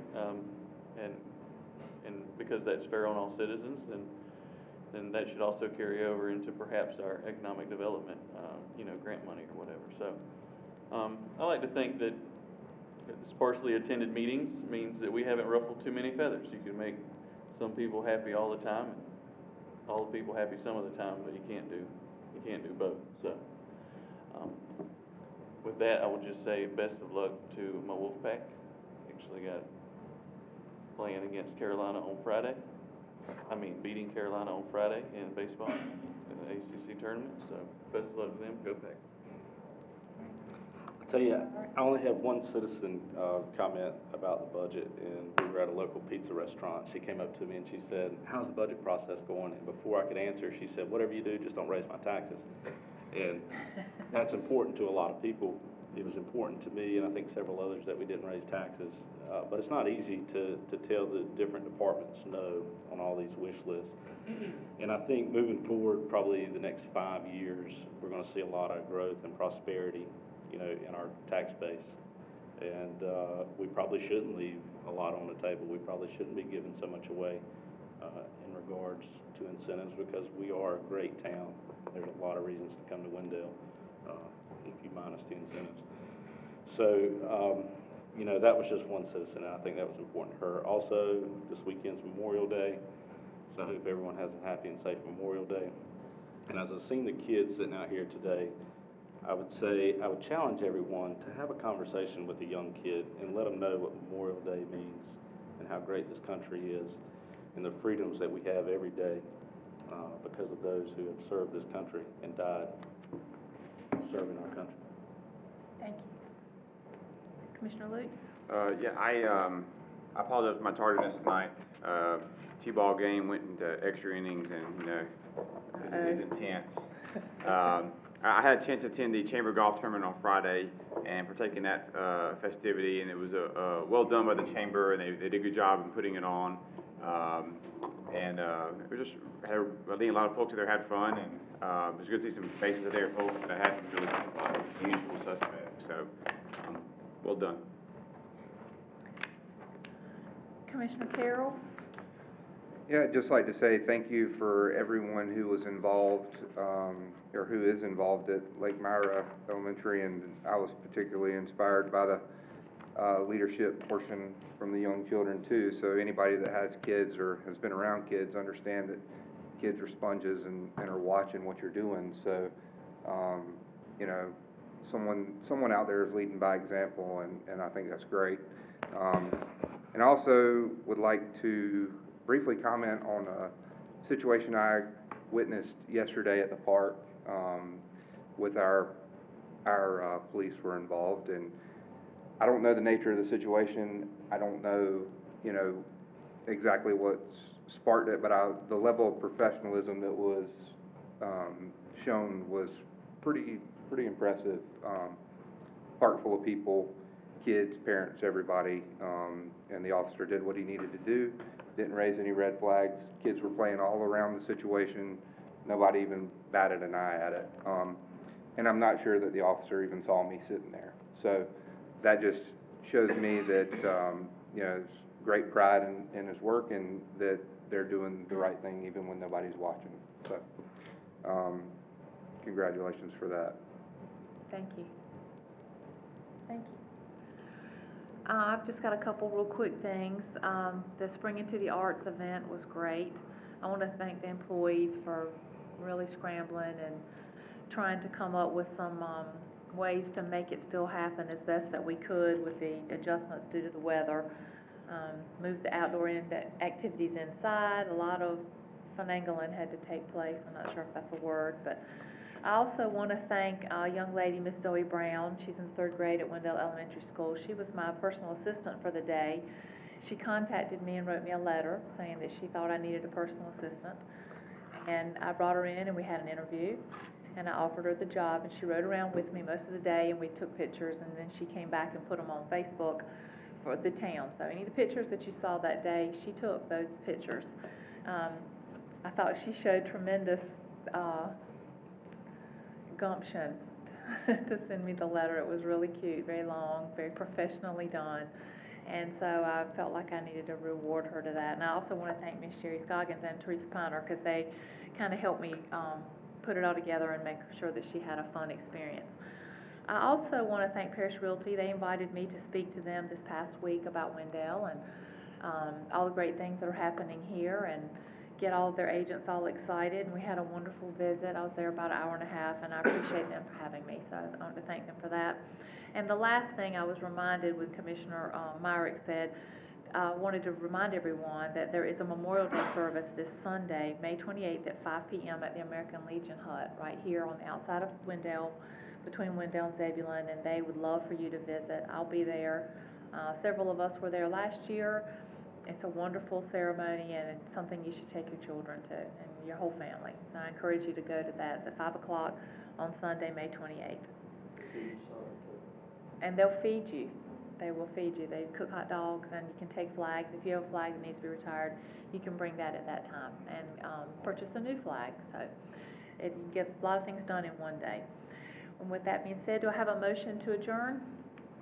and because that's fair on all citizens, then that should also carry over into perhaps our economic development, grant money or whatever. So I like to think that sparsely attended meetings means that we haven't ruffled too many feathers. You can make some people happy all the time, and all the people happy some of the time, but you can't do both. So with that, I will just say best of luck to my Wolfpack. Actually got playing against Carolina on Friday. Beating Carolina on Friday in baseball in the ACC tournament. So best of luck to them. Go Pack. I'll tell you, I only have one citizen comment about the budget, and we were at a local pizza restaurant. She came up to me and she said, "How's the budget process going?" And before I could answer, she said, "Whatever you do, just don't raise my taxes." And that's important to a lot of people. It was important to me, and I think several others, that we didn't raise taxes. But it's not easy to tell the different departments no on all these wish lists. And I think moving forward, probably the next 5 years, we're going to see a lot of growth and prosperity, in our tax base. And we probably shouldn't leave a lot on the table. We probably shouldn't be giving so much away in regards to incentives, because we are a great town. There's a lot of reasons to come to Wendell, if you minus the incentives. So, that was just one citizen, and I think that was important to her. Also, this weekend's Memorial Day, so I hope everyone has a happy and safe Memorial Day. And as I've seen the kids sitting out here today, I would challenge everyone to have a conversation with a young kid and let them know what Memorial Day means and how great this country is and the freedoms that we have every day because of those who have served this country and died serving our country. Thank you. Commissioner Lutz? I apologize for my tardiness tonight. T-ball game went into extra innings, and it was intense. I had a chance to attend the Chamber Golf Tournament on Friday and partake in that festivity, and it was well done by the Chamber, and they did a good job in putting it on. We just had a lot of folks there had fun, and it was good to see some faces of their folks that hadn't really seen a lot of the usual suspects. So, well done. Commissioner Carroll? Yeah, I'd just like to say thank you for everyone who was involved, or who is involved at Lake Meyer Elementary, and I was particularly inspired by the leadership portion from the young children too. So anybody that has kids or has been around kids understand that kids are sponges and are watching what you're doing. So, someone out there is leading by example, and I think that's great. And I also would like to briefly comment on a situation I witnessed yesterday at the park with our our police were involved. And I don't know the nature of the situation. I don't know, you know, exactly what sparked it, but the level of professionalism that was shown was pretty impressive. Park full of people, kids, parents, everybody, and the officer did what he needed to do. Didn't raise any red flags. Kids were playing all around the situation. Nobody even batted an eye at it. And I'm not sure that the officer even saw me sitting there. So that just shows me that, you know, there's great pride in his work and that they're doing the right thing even when nobody's watching. So, congratulations for that. Thank you. Thank you. I've just got a couple real quick things. The Spring Into the Arts event was great. I want to thank the employees for really scrambling and trying to come up with some ways to make it still happen as best that we could with the adjustments due to the weather. Move the outdoor activities inside. A lot of finagling had to take place. I'm not sure if that's a word, but I also want to thank a young lady, Miss Zoe Brown. She's in 3rd grade at Wendell Elementary School. She was my personal assistant for the day. She contacted me and wrote me a letter saying that she thought I needed a personal assistant. And I brought her in and we had an interview. And I offered her the job, and she rode around with me most of the day, and we took pictures, and then she came back and put them on Facebook for the town. So any of the pictures that you saw that day, she took those pictures. I thought she showed tremendous gumption to send me the letter. It was really cute, very long, very professionally done. And so I felt like I needed to reward her to that. And I also want to thank Miss Sherry Scoggins and Teresa Piner, because they kind of helped me put it all together and make sure that she had a fun experience. I also want to thank Parish Realty. They invited me to speak to them this past week about Wendell and all the great things that are happening here, and get all of their agents all excited. And we had a wonderful visit. I was there about an hour and a half, and I appreciate them for having me, so I want to thank them for that. And the last thing I was reminded when Commissioner Meyer said, I wanted to remind everyone that there is a Memorial Day service this Sunday, May 28th at 5 p.m. at the American Legion Hut right here on the outside of Wendell, between Wendell and Zebulon, and they would love for you to visit. I'll be there. Several of us were there last year. It's a wonderful ceremony, and it's something you should take your children to and your whole family. So I encourage you to go to that. It's at 5 o'clock on Sunday, May 28th. And they'll feed you. They will feed you. They cook hot dogs, and you can take flags. If you have a flag that needs to be retired, you can bring that at that time and purchase a new flag. So you get a lot of things done in one day. And with that being said, do I have a motion to adjourn?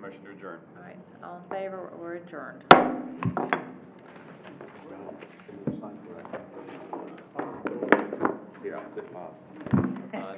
Motion to adjourn. All right, all in favor? We're adjourned. Yeah.